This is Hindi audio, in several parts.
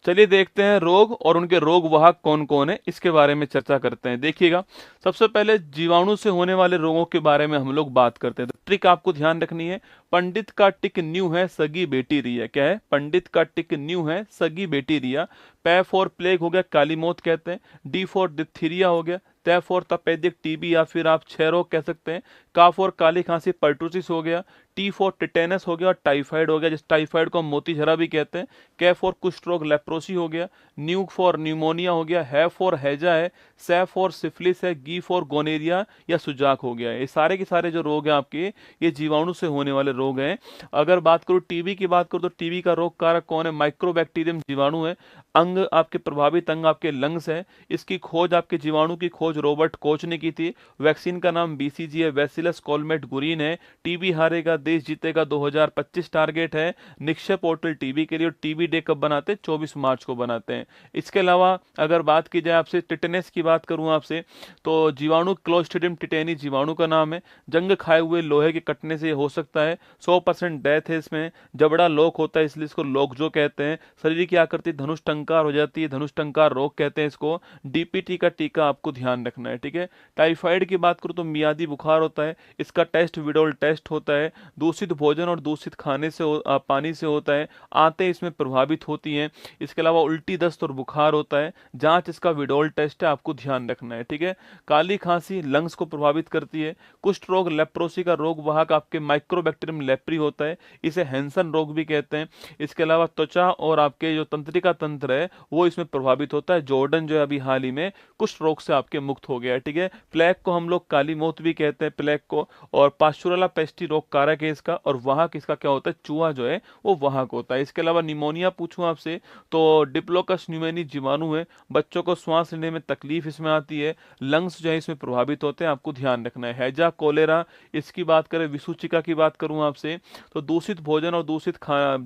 चलिए देखते हैं रोग और उनके रोग वाहक कौन कौन है, इसके बारे में चर्चा करते हैं। देखिएगा, सबसे पहले जीवाणु से होने वाले रोगों के बारे में हम लोग बात करते हैं। तो ट्रिक आपको ध्यान रखनी है, पंडित का टिक न्यू है सगी बेटी रिया। क्या है? पंडित का टिक न्यू है सगी बेटी रिया। पै फॉर प्लेग हो गया, काली मौत कहते हैं। डी फॉर डिप्थीरिया हो गया। तै फॉर तपेदिक टीबी या फिर आप क्षय रोग कह सकते हैं। का फॉर काली खांसी पर्टुसिस हो गया। टी फॉर टिटेनस हो गया और टाइफाइड हो गया, जिस टाइफाइड को हम मोती झरा भी कहते हैं। कै फॉर कुष्ठ रोग लेप्रोसी हो गया। न्यू फॉर न्यूमोनिया हो गया। है फॉर हैजा है। सै फॉर सिफिलिस है। गी फॉर गोनेरिया या सुजाक हो गया। ये सारे के सारे जो रोग हैं आपके, ये जीवाणु से होने वाले रोग हैं। अगर बात करूं टीबी की बात करूं तो टीबी का रोग कारक कौन है? माइक्रोबैक्टीरियम जीवाणु है। अंग आपके प्रभावित अंग आपके लंग्स है। इसकी खोज आपके जीवाणु की खोज रॉबर्ट कोच ने की थी। वैक्सीन का नाम बीसीजी है, बैसिलस कॉलमेट गुरीन है। टीबी हारेगा देश जीतेगा 2025 टारगेट है निक्षय पोर्टल टीबी के लिए। और टीबी डे कब बनाते हैं? 24 मार्च को बनाते हैं। इसके अलावा अगर बात की जाए आपसे टिटेनस की बात करूं आपसे, तो जीवाणु क्लोस्ट्रिडियम टिटेनी जीवाणु का नाम है। जंग खाए हुए लोहे के कटने से ये हो सकता है। 100% डेथ है इसमें। जबड़ा लोक होता है इसलिए इसको लोकजो कहते हैं। शरीर की आकृति धनुष टंकार हो जाती है, धनुष टंकार रोग कहते हैं इसको। डीपीटी का टीका आपको ध्यान रखना है, ठीक है। टाइफाइड की बात करूं तो मियादी बुखार होता है, इसका टेस्ट विडोल टेस्ट होता है। दूषित भोजन और दूषित खाने से पानी से होता है। आंतें इसमें प्रभावित होती हैं। इसके अलावा उल्टी दस्त और बुखार होता है। जांच इसका विडोल टेस्ट है, आपको ध्यान रखना है, ठीक है। काली खांसी लंग्स को प्रभावित करती है। कुष्ठ रोग लेप्रोसी का रोग वाहक आपके माइक्रोबैक्टीरियम लेप्री होता है, इसे हैंसन रोग भी कहते हैं। इसके अलावा त्वचा और आपके जो तंत्रिका तंत्र है वो इसमें प्रभावित होता है। जॉर्डन जो है अभी हाल ही में कुष्ठ रोग से आपके मुक्त हो गया है, ठीक है। प्लेग को हम लोग काली मौत भी कहते हैं प्लेग को। और पास्चुरला पेस्टी रोग कारक है इसका, और वाहक इसका क्या होता है? चूहा जो है वो वाहक होता है। इसके अलावा निमोनिया पूछूं आपसे तो डिप्लोकस न्यूमोनी जीवाणु है। बच्चों को श्वास लेने में तकलीफ इसमें आती है। लंग्स जो है इसमें प्रभावित होते हैं, आपको ध्यान रखना है। हैजा कोलेरा, इसकी बात करें विसूचिका की बात करूं आपसे तो दूषित भोजन और दूषित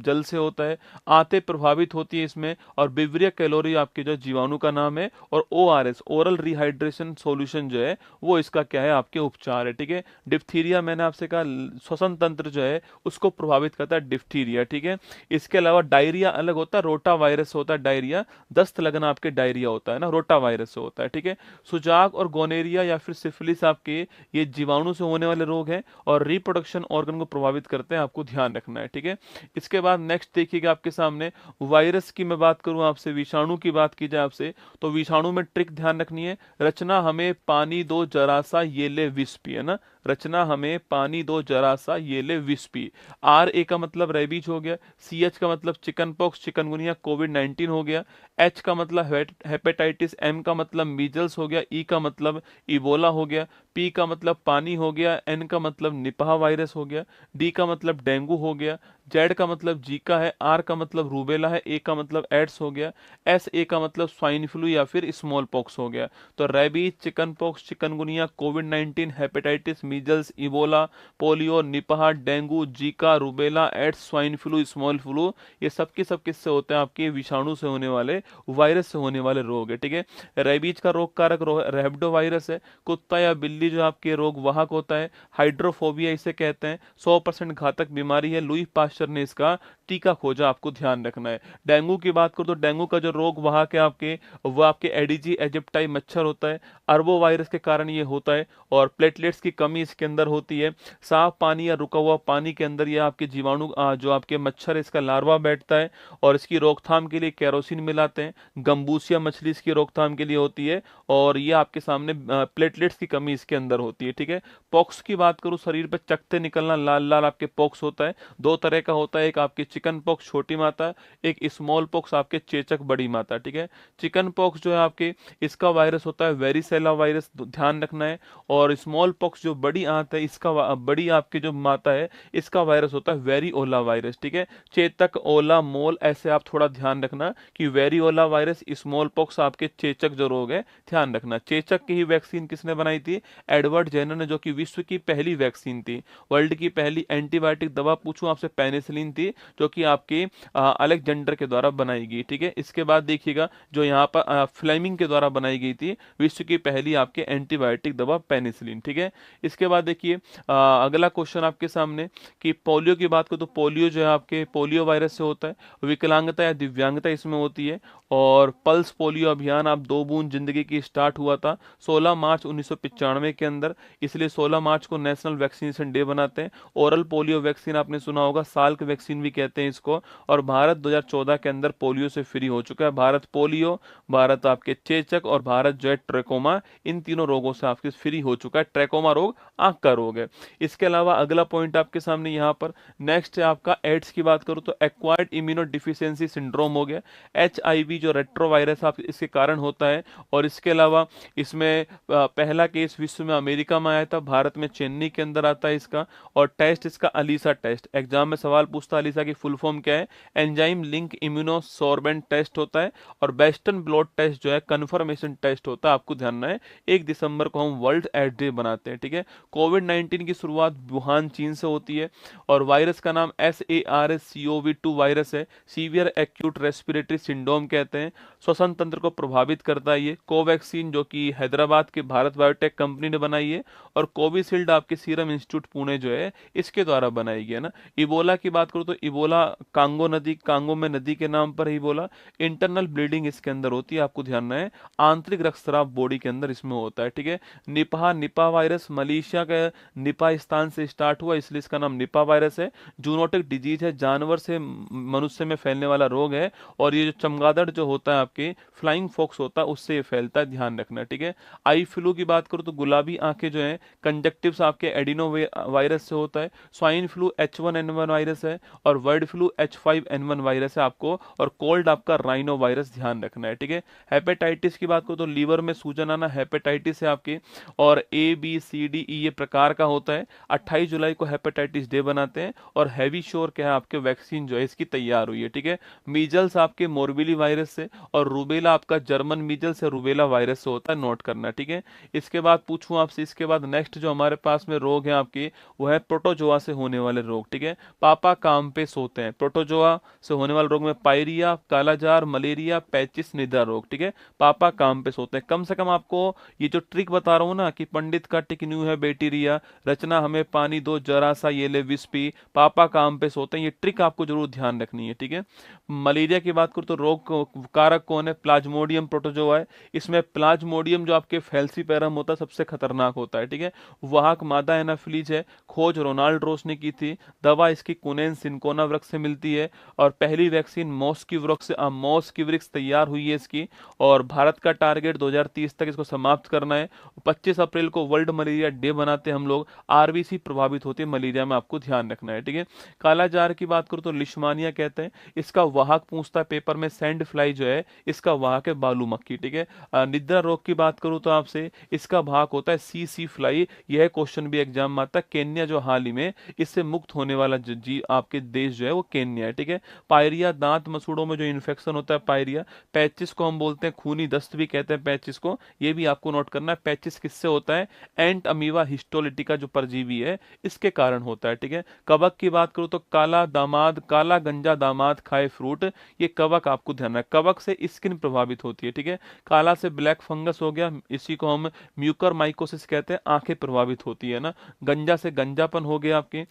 जल से होता है। आंतें प्रभावित होती है इसमें। और बिवरिया कैलोरी आपके जो जीवाणु का नाम है। और ओआरएस ओरल रिहाइड्रेशन सॉल्यूशन जो है वो इसका क्या है? आपके उपचार है, ठीक है। डिप्थीरिया मैंने आपसे कहा श्वसन तंत्र जो है उसको प्रभावित करता है डिप्थीरिया, ठीक है। इसके अलावा डायरिया अलग होता है, रोटा वायरस होता है डायरिया। दस्त लगना आपके डायरिया होता है ना, रोटा वायरस से होता है, ठीक है। सुजाक और गोनेरिया या फिर सिफिलिस आपके ये जीवाणु से होने वाले रोग हैं और रिप्रोडक्शन ऑर्गन को प्रभावित करते हैं, आपको ध्यान रखना है, ठीक है। इसके बाद नेक्स्ट देखिएगा आपके सामने वायरस की मैं बात करूं आपसे, विषाणु की बात की जाए आपसे तो विषाणु में ट्रिक ध्यान रखनी है। रचना हमें पानी दो जरा सा ये ले विष पी, है ना। रचना हमें पानी दो जरा सा ये ले विष पी। आर ए का मतलब रेबीज हो गया। सी एच का मतलब चिकन पॉक्स चिकनगुनिया कोविड-19 हो गया। एच का मतलब हेपेटाइटिस। एम का मतलब मीजल्स हो गया। ई का मतलब इबोला हो गया। पी का मतलब पानी हो गया। एन का मतलब निपाह वायरस हो गया। डी का मतलब डेंगू हो गया। जेड का मतलब जीका है। आर का मतलब रूबेला है। ए का मतलब एड्स हो गया। एस ए का मतलब स्वाइन फ्लू या फिर स्मॉल पॉक्स हो गया। तो रेबीज, चिकन पॉक्स, चिकनगुनिया, कोविड-19, hepatitis, measles, Ebola, polio, Nipah, dengue, Zika, rubella, AIDS, swine flu, small flu, ये सब के सब किससे होते हैं? आपके विषाणु से होने वाले, वायरस से होने वाले रोग है, ठीक है। रेबीज का रोग कारक रेबडो वायरस है। कुत्ता या बिल्ली जो आपके रोग वाहक होता है। हाइड्रोफोबिया इसे कहते हैं। 100% घातक बीमारी है। लुई पास्चर ने इसका टीका खोजा, आपको ध्यान रखना है। डेंगू की बात करो तो डेंगू का जो रोग वाहक है आपके, वो आपके एडिजी एजिप्टाई मच्छर होता है। अरबो वायरस के कारण ये होता है। और प्लेटलेट्स की कमी इसके अंदर होती है। साफ पानी या रुका हुआ पानी के अंदर ये आपके जीवाणु जो आपके मच्छर है इसका लार्वा बैठता है। और इसकी रोकथाम के लिए केरोसिन मिलाते हैं। गंबूसिया मछली इसकी रोकथाम के लिए होती है। और ये आपके सामने प्लेटलेट्स की कमी इसके अंदर होती है, ठीक है। पॉक्स की बात करूं, शरीर पर चकते निकलना, लाल लाल आपके पॉक्स होता है। दो तरह का होता है, एक आपकी चिकन पॉक्स छोटी माता, एक स्मॉल पॉक्स आपके चेचक बड़ी माता, ठीक है। चिकन पॉक्स जो है आपके, इसका वायरस होता है वेरिसेला वायरस, ध्यान रखना है। और स्मॉल पॉक्स जो बड़ी आंत है इसका बड़ी आपकी जो माता है इसका वायरस होता है वेरिओला वायरस, ठीक है। चेतक, ओला, मोल, ऐसे आप थोड़ा ध्यान रखना कि वेरिओला वायरस, स्मॉल पॉक्स आपके चेचक जो रोग है, ध्यान रखना। चेचक की ही वैक्सीन किसने बनाई थी? एडवर्ड जेनर ने, जो कि विश्व की पहली वैक्सीन थी। वर्ल्ड की पहली एंटीबायोटिक दवा पूछूं आपसे, पेनिसिलिन थी, जो जो कि आपके अलेक्जेंडर के द्वारा बनाई गई, ठीक है। इसके बाद देखिएगा जो यहाँ पर फ्लेमिंग के द्वारा बनाई गई थी विश्व की पहली आपके एंटीबायोटिक दवा पेनिसिलिन, ठीक है। इसके बाद देखिए अगला क्वेश्चन आपके सामने कि पोलियो की बात करो तो पोलियो जो है आपके पोलियो वायरस से होता है, विकलांगता या दिव्यांगता इसमें होती है। और पल्स पोलियो अभियान आप 2 बूंद जिंदगी की स्टार्ट हुआ था 16 मार्च 1995 के अंदर, इसलिए 16 मार्च को नेशनल वैक्सीनेशन डे बनाते हैं। ओरल पोलियो वैक्सीन आपने सुना होगा, साल्क वैक्सीन भी कहते हैं इसको। और भारत 2014 के अंदर पोलियो से फ्री हो चुका है। भारत पोलियो, भारत आपके चेचक और भारत जो है ट्रैकोमा, इन तीनों रोगों से आपके फ्री हो चुका है। ट्रैकोमा रोग आंख का रोग है। इसके अलावा अगला पॉइंट आपके सामने यहाँ पर नेक्स्ट है आपका एड्स की बात करूँ तो एक्वायर्ड इम्यूनो डिफिशियंसी सिंड्रोम हो गया। एचआईवी जो रेट्रोवायरस आप इसके कारण होता है। और इसके अलावा इसमें पहला केस विश्व में अमेरिका में आया था, भारत में चेन्नई के अंदर आता है इसका। और टेस्ट इसका अलीसा टेस्ट, एग्जाम में सवाल पूछता है अलीसा की फुल फॉर्म क्या है, एंजाइम लिंक इम्यूनोसोर्बेंट टेस्ट होता है। और वेस्टर्न ब्लॉट टेस्ट जो है कन्फर्मेशन टेस्ट होता है। आपको ध्यान रहे 1 दिसंबर को हम वर्ल्ड एड्स डे बनाते हैं, ठीक है। कोविड-19 की शुरुआत वुहान चीन से होती है और वायरस का नाम SARS-CoV-2 वायरस है। सीवियर एक्यूट रेस्पिरेटरी सिंड्रोम कहते हैं। श्वसन तंत्र को प्रभावित करता है ये। कोवैक्सीन जो कि हैदराबाद के भारत बायोटेक कंपनी ने बनाई है। और कोविशील्ड आपके सीरम इंस्टीट्यूट पुणे जो है इसके द्वारा बनाई गई है ना। इबोला की बात करूँ तो इबोला कांगो नदी, कांगो में नदी के नाम पर इबोला। इंटरनल ब्लीडिंग इसके अंदर होती है, आपको ध्यान रहे आंतरिक रक्तस्राव बॉडी के अंदर इसमें होता है, ठीक है। निपा वायरस मलेशिया के निपा स्थान से स्टार्ट हुआ, इसलिए इसका नाम निपा वायरस है। जूनोटिक डिजीज है, जानवर से मनुष्य में फैलने वाला रोग है। और ये जो चमगादड़ जो होता है आपके फ्लाइंग फॉक्स होता है उससे ये फैलता है, ध्यान रखना, ठीक है। आई फ्लू की बात करूँ तो गुलाबी आंखें जो है कंजक्टिव्स आपके एडिनो वायरस से होता है। स्वाइन फ्लू H1N1 वायरस है। और बर्ड फ्लू H5N1 वायरस है आपको। और कोल्ड आपका राइनो वायरस, ध्यान रखना है, ठीक है। हेपेटाइटिस की बात करूँ तो लीवर में सूजन आना हेपेटाइटिस है आपके। और ABCDE ये प्रकार का होता है। 28 जुलाई को हेपेटाइटिस डे बनाते हैं। और हैवी श्योर क्या है आपके वैक्सीन जो है इसकी तैयार हुई है, ठीक है। मीजल्स आपके मोरबिली वायरस से। और रूबेला आपका जर्मन मीजल्स या रूबेला वायरस से होता है, नोट करना, ठीक है। इसके बाद पूछूं आपसे, इसके बाद नेक्स्ट जो हमारे पास में रोग है आपके वो है प्रोटोजोआ से होने वाले रोग, ठीक है। पापा काम पे सोते हैं। प्रोटोजोआ से होने वाले रोग में पायरिया, कालाजार, मलेरिया, पैचिस, निद्रा रोग, ठीक है। पापा काम पे सोते हैं। कम से कम आपको ये जो ट्रिक बता रहा हूँ ना कि पंडित का टिक न्यू है बैक्टीरिया, रचना हमें पानी दो जरा सा ये ले विष पी, पापा काम पे सोते हैं, ये ट्रिक आपको जरूर ध्यान रखनी है, ठीक है। मलेरिया की बात करूँ तो कारक कौन है, प्लाज्मोडियम प्रोटोजोआ है। इसमें प्लाज्मोडियम जो आपके फैल्सीपेरम होता है सबसे खतरनाक होता है, ठीक है। वाहक मादा एनाफिलीज है। खोज रोनाल्ड रोस ने की थी। दवा इसकी कुनेन सिंकोना वृक्ष से मिलती है। और पहली वैक्सीन मॉस की वृक्ष तैयार हुई है इसकी। और भारत का टारगेट 2030 तक इसको समाप्त करना है। 25 अप्रैल को वर्ल्ड मलेरिया डे बनाते हैं हम लोग। आरबीसी प्रभावित होती है मलेरिया में, आपको ध्यान रखना है, ठीक है। कालाजार की बात करूं तो लिशमानिया कहते हैं। इसका वाहक पूछता है पेपर में, सैंड फ्लाई जो है इसका वाहक है बालू मक्खी, ठीक है। निद्रा रोग की बात करूं तो आपसे इसका वाहक होता है सी फ्लाई। यह क्वेश्चन भी एग्जाम में आता है। केन्या जो हाल ही में इससे मुक्त होने वाला जी आपके देश जो है वो केन्या है, ठीक है। पायरिया दांत मसूड़ों में जो इन्फेक्शन होता है पायरिया। पैचिस को हम बोलते हैं खूनी दस्त भी कहते हैं पैचिस को, ये भी आपको नोट करना है। पैचिस किससे होता है, एंट अमीवा हिस्टोलिटिका जो परजीवी है इसके कारण होता है, ठीक है। कवक की बात करूं तो काला गंजा दामाद खाए फ्रूट, ये कवक आपको ध्यान है। कवक से स्किन प्रभावित होती है, ठीक है। काला से ब्लैक फंगस हो गया, इसी को हम म्यूकर माइकोसिस कहते हैं, आंखें प्रभावित होती है ना। गंजा से गंजापन हो गया आपके।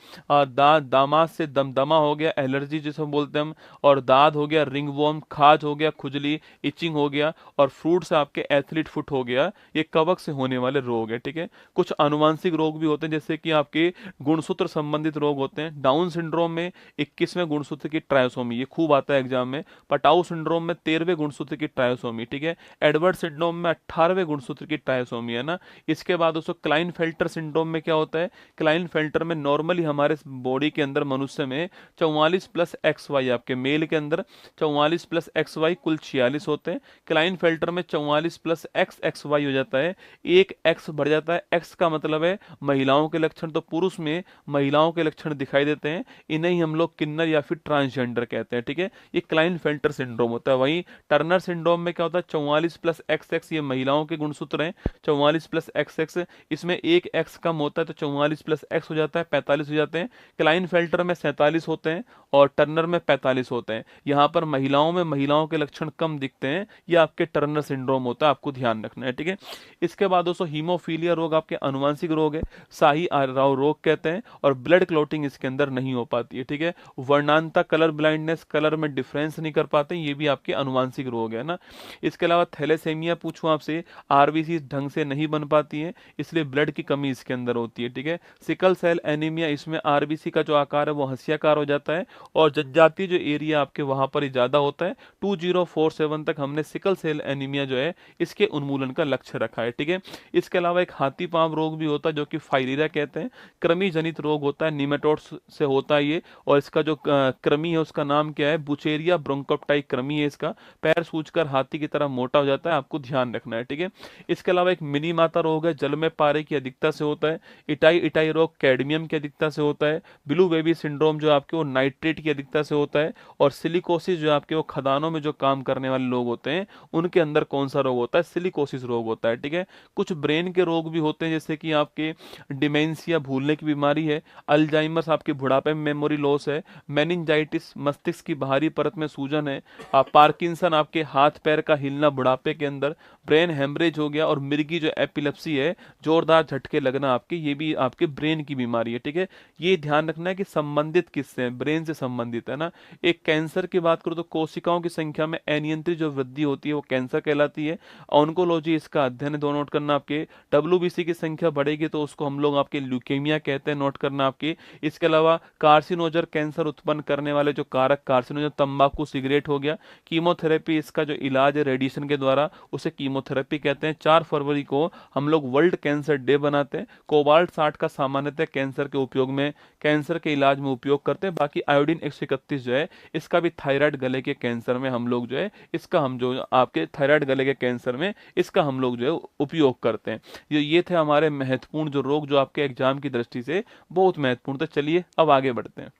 दामाद से दमदमा हो गया, एलर्जी जिसे बोलते हैं हम। और दाद हो गया, रिंगवॉर्म, खाज हो गया, खुजली, इचिंग हो गया। और फ्रूट से आपके एथलीट फुट हो गया। ये कवक से होने वाले रोग है, ठीक है। कुछ अनुवांशिक रोग भी होते हैं जैसे कि आपके गुणसूत्र संबंधित रोग होते हैं। डाउन सिंड्रोम में 21वें गुणसूत्र की ट्रायोसोमी, ये खूब आता है एग्जाम में। पटाउ सिंड्रोम में 13वें गुणसूत्र की ट्रायोसोमी, ठीक है। एडवर्ड सिंड्रोम में 18वें गुणसूत्र की ट्रायोसोमी है ना। इसके बाद दोस्तों क्लाइनफेल्टर सिंड्रोम में क्या होता है, क्लाइनफेल्टर में नॉर्मली हमारे बॉडी के अंदर मनुष्य में 44 प्लस XY, आपके मेल के अंदर 44 प्लस XY कुल 46 होते हैं। क्लाइनफेल्टर में 44 प्लस XXY हो जाता है, एक X बढ़ जाता है। X का मतलब है महिलाओं के लक्षण, तो पुरुष में महिलाओं के लक्षण दिखाई देते हैं, इन्हें ही हम लोग किन्नर या फिर ट्रांसजेंडर कहते हैं, ठीक है। ये क्लाइनफेल्टर सिंड्रोम होता है। वहीं टर्नर सिंड्रोम में क्या होता है, 44 प्लस XX, ये महिलाओं के गुणसूत्र हैं। 44 प्लस XX, इसमें एक X कम होता है तो 44 प्लस X हो जाता है, 45 हो जाते हैं। क्लाइनफेल्टर में 47 होते हैं। और टर्नर में 45 होते हैं। यहाँ पर महिलाओं के लक्षण कम दिखते हैं, ये आपके टर्नर सिंड्रोम होता है, आपको ध्यान रखना है, ठीक है। इसके बाद दोस्तों हीमोफीलिया रोग आपके आनुवांशिक रोग है, शाही राव रोग कहते हैं, और ब्लड क्लॉटिंग इसके अंदर नहीं हो पाती है, ठीक है। वर्णांता कलर ब्लाइंडनेस, कलर में डिफरेंस नहीं कर पाते, ये भी आपके आनुवांशिक रोग है ना। इसके अलावा थैलेसेमिया पूछूं आपसे, आरबीसी ढंग से नहीं बन पाती है, इसलिए ब्लड की कमी इसके अंदर होती है, ठीक है। सिकल सेल एनीमिया, इसमें आरबीसी का जो आकार है वो हंसियाकार हो जाता है, और जनजातीय जो एरिया आपके वहां पर ही ज्यादा होता है। 2047 तक हमने सिकल सेल एनीमिया जो है इसके उन्मूलन का लक्ष्य रखा है, ठीक है। इसके अलावा एक हाथी पांव रोग भी होता है जो कि फाइलेरिया कहते हैं, कृमि जनित रोग होता है, निमेटोड्स से होता है ये, और इसका जो कृमि है उसका नाम क्या है, बुचेरिया ब्रोंकोप्टाई कृमि है इसका। पैर सूजकर हाथी की तरह मोटा हो जाता है, आपको ध्यान रखना है, ठीक है। इसके अलावा एक मिनी माता रोग है, जल में पारे की अधिकता से होता है। इटाई इटाई रोग कैडमियम की अधिकता से होता है। ब्लू बेबी सिंड्रोम जो आपके वो नाइट्रेट की अधिकता से होता है। और सिलिकोसिस जो आपके वो खदानों में जो काम करने वाले लोग होते हैं उनके अंदर कौन सा रोग होता है, सिलिकोसिस रोग होता है, ठीक है। कुछ ब्रेन के रोग भी होते हैं, जैसे कि आपके डिमेंशिया भूलने की बीमारी है, अल्जाइमर्स आपके बुढ़ापे में मेमोरी लॉस है, मेनिंजाइटिस मस्तिष्क की बाहरी परत में सूजन है, पार्किंसन आपके हाथ पैर का हिलना बुढ़ापे के अंदर, ब्रेन हेमरेज हो गया, और मिर्गी जो एपिलेप्सी है, जोरदार झटके लगना आपके, ये भी आपके ब्रेन की बीमारी है, ठीक है। ये ध्यान रखना है कि संबंधित किससे है, ब्रेन से संबंधित है ना। एक कैंसर की बात करूं तो कोशिकाओं की संख्या में अनियंत्रित जो वृद्धि होती है वो कैंसर कहलाती है। ऑन्कोलॉजी इसका अध्ययन है, दो नोट करना आपके। डब्ल्यूबीसी की संख्या बढ़ेगी तो उसको हम लोग आपके ल्यूकेमिया कहते हैं, नोट करना आपके। इसके अलावा कार्सिनोजर कैंसर उत्पन्न करने वाले जो कारक कार्सिनोजर, तंबाकू सिगरेट हो गया। कीमोथेरेपी इसका जो इलाज है रेडिएशन के द्वारा, उसे कीमोथेरेपी कहते हैं। 4 फरवरी को हम लोग वर्ल्ड कैंसर डे बनाते हैं। कोबाल्ट 60 का सामान्यतः कैंसर के उपयोग में, कैंसर के इलाज में उपयोग करते हैं। बाकी आयोडीन 131 जो है इसका भी थायराइड गले के कैंसर में हम लोग जो है इसका हम जो आपके थायराइड गले के कैंसर में इसका हम लोग जो है उपयोग करते हैं। ये थे हमारे महत्वपूर्ण जो रोग जो आपके एग्जाम की दृष्टि से बहुत महत्वपूर्ण थे। चलिए अब आगे बढ़ते हैं।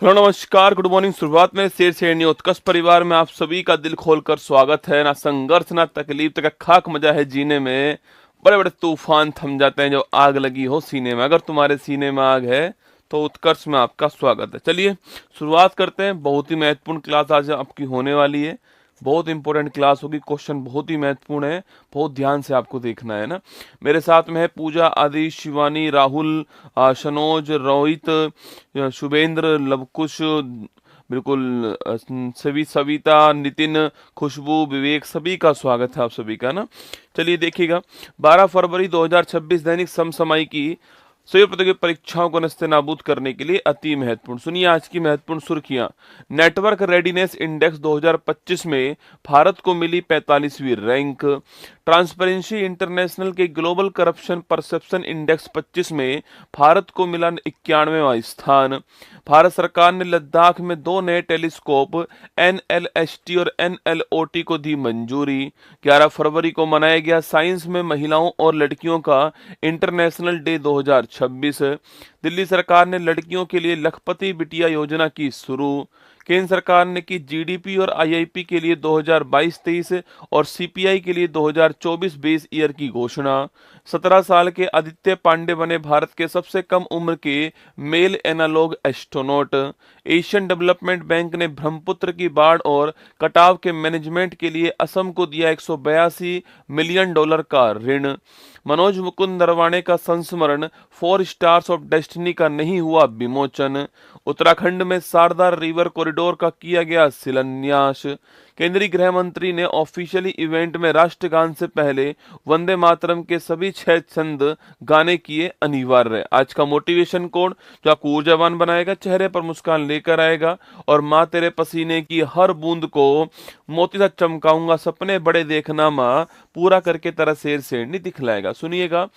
हेलो नमस्कार, गुड मॉर्निंग। शुरुआत में शेर शेरनी उत्कर्ष परिवार में आप सभी का दिल खोलकर स्वागत है। ना संघर्ष ना तकलीफ तक खाक मजा है जीने में। बड़े बड़े तूफान थम जाते हैं जो आग लगी हो सीने में। अगर तुम्हारे सीने में आग है तो उत्कर्ष में आपका स्वागत है। चलिए शुरुआत करते हैं। बहुत ही महत्वपूर्ण क्लास आज आपकी होने वाली है। बहुत इंपॉर्टेंट क्लास होगी। क्वेश्चन बहुत ही महत्वपूर्ण है, बहुत ध्यान से आपको देखना है ना। मेरे साथ में है पूजा, आदि, शिवानी, राहुल, शनोज, रोहित, शुभेंद्र, लवकुश, बिल्कुल सभी, सविता, नितिन, खुशबू, विवेक, सभी का स्वागत है आप सभी का ना। चलिए देखिएगा, 12 फरवरी 2026 दैनिक समसामयिकी सभी प्रतियोगी परीक्षाओं को नस्तेनाबूद करने के लिए अति महत्वपूर्ण। सुनिए आज की महत्वपूर्ण सुर्खियां। नेटवर्क रेडीनेस इंडेक्स 2025 में भारत को मिली 45वीं रैंक। ट्रांसपेरेंसी इंटरनेशनल के ग्लोबल करप्शन परसेप्शन इंडेक्स 25 में भारत को मिला 91वां स्थान। भारत सरकार ने लद्दाख में 2 नए टेलीस्कोप NLST और NLOT को दी मंजूरी। 11 फरवरी को मनाया गया साइंस में महिलाओं और लड़कियों का इंटरनेशनल डे 2026। दिल्ली सरकार ने लड़कियों के लिए लखपति बिटिया योजना की शुरू। केंद्र सरकार ने की जीडीपी और आईआईपी के लिए 2022-23 और सीपीआई के लिए 2024-22 ईयर की घोषणा। 17 साल के आदित्य पांडे बने भारत के सबसे कम उम्र के male analog astronaut. Asian Development Bank ने ब्रह्मपुत्र की बाढ़ और कटाव के मैनेजमेंट के लिए असम को दिया $182 मिलियन का ऋण। मनोज मुकुंद नरवाणे का संस्मरण 4 स्टार्स ऑफ डेस्टिनी का नहीं हुआ विमोचन। उत्तराखंड में शारदा रिवर कॉरिडोर का किया गया शिलान्यास। केंद्रीय गृह मंत्री ने ऑफिशियली इवेंट में राष्ट्रगान से पहले वंदे मातरम के सभी 6 छंद गाने किए अनिवार्य। आज का मोटिवेशन कोड जो आपको ऊर्जावान बनाएगा, चेहरे पर मुस्कान लेकर आएगा और माँ तेरे पसीने की हर बूंद को मोती सा चमकाऊंगा, सपने बड़े देखना माँ, पूरा करके तेरा शेर शेरनी दिखलाएगा। सुनिएगा,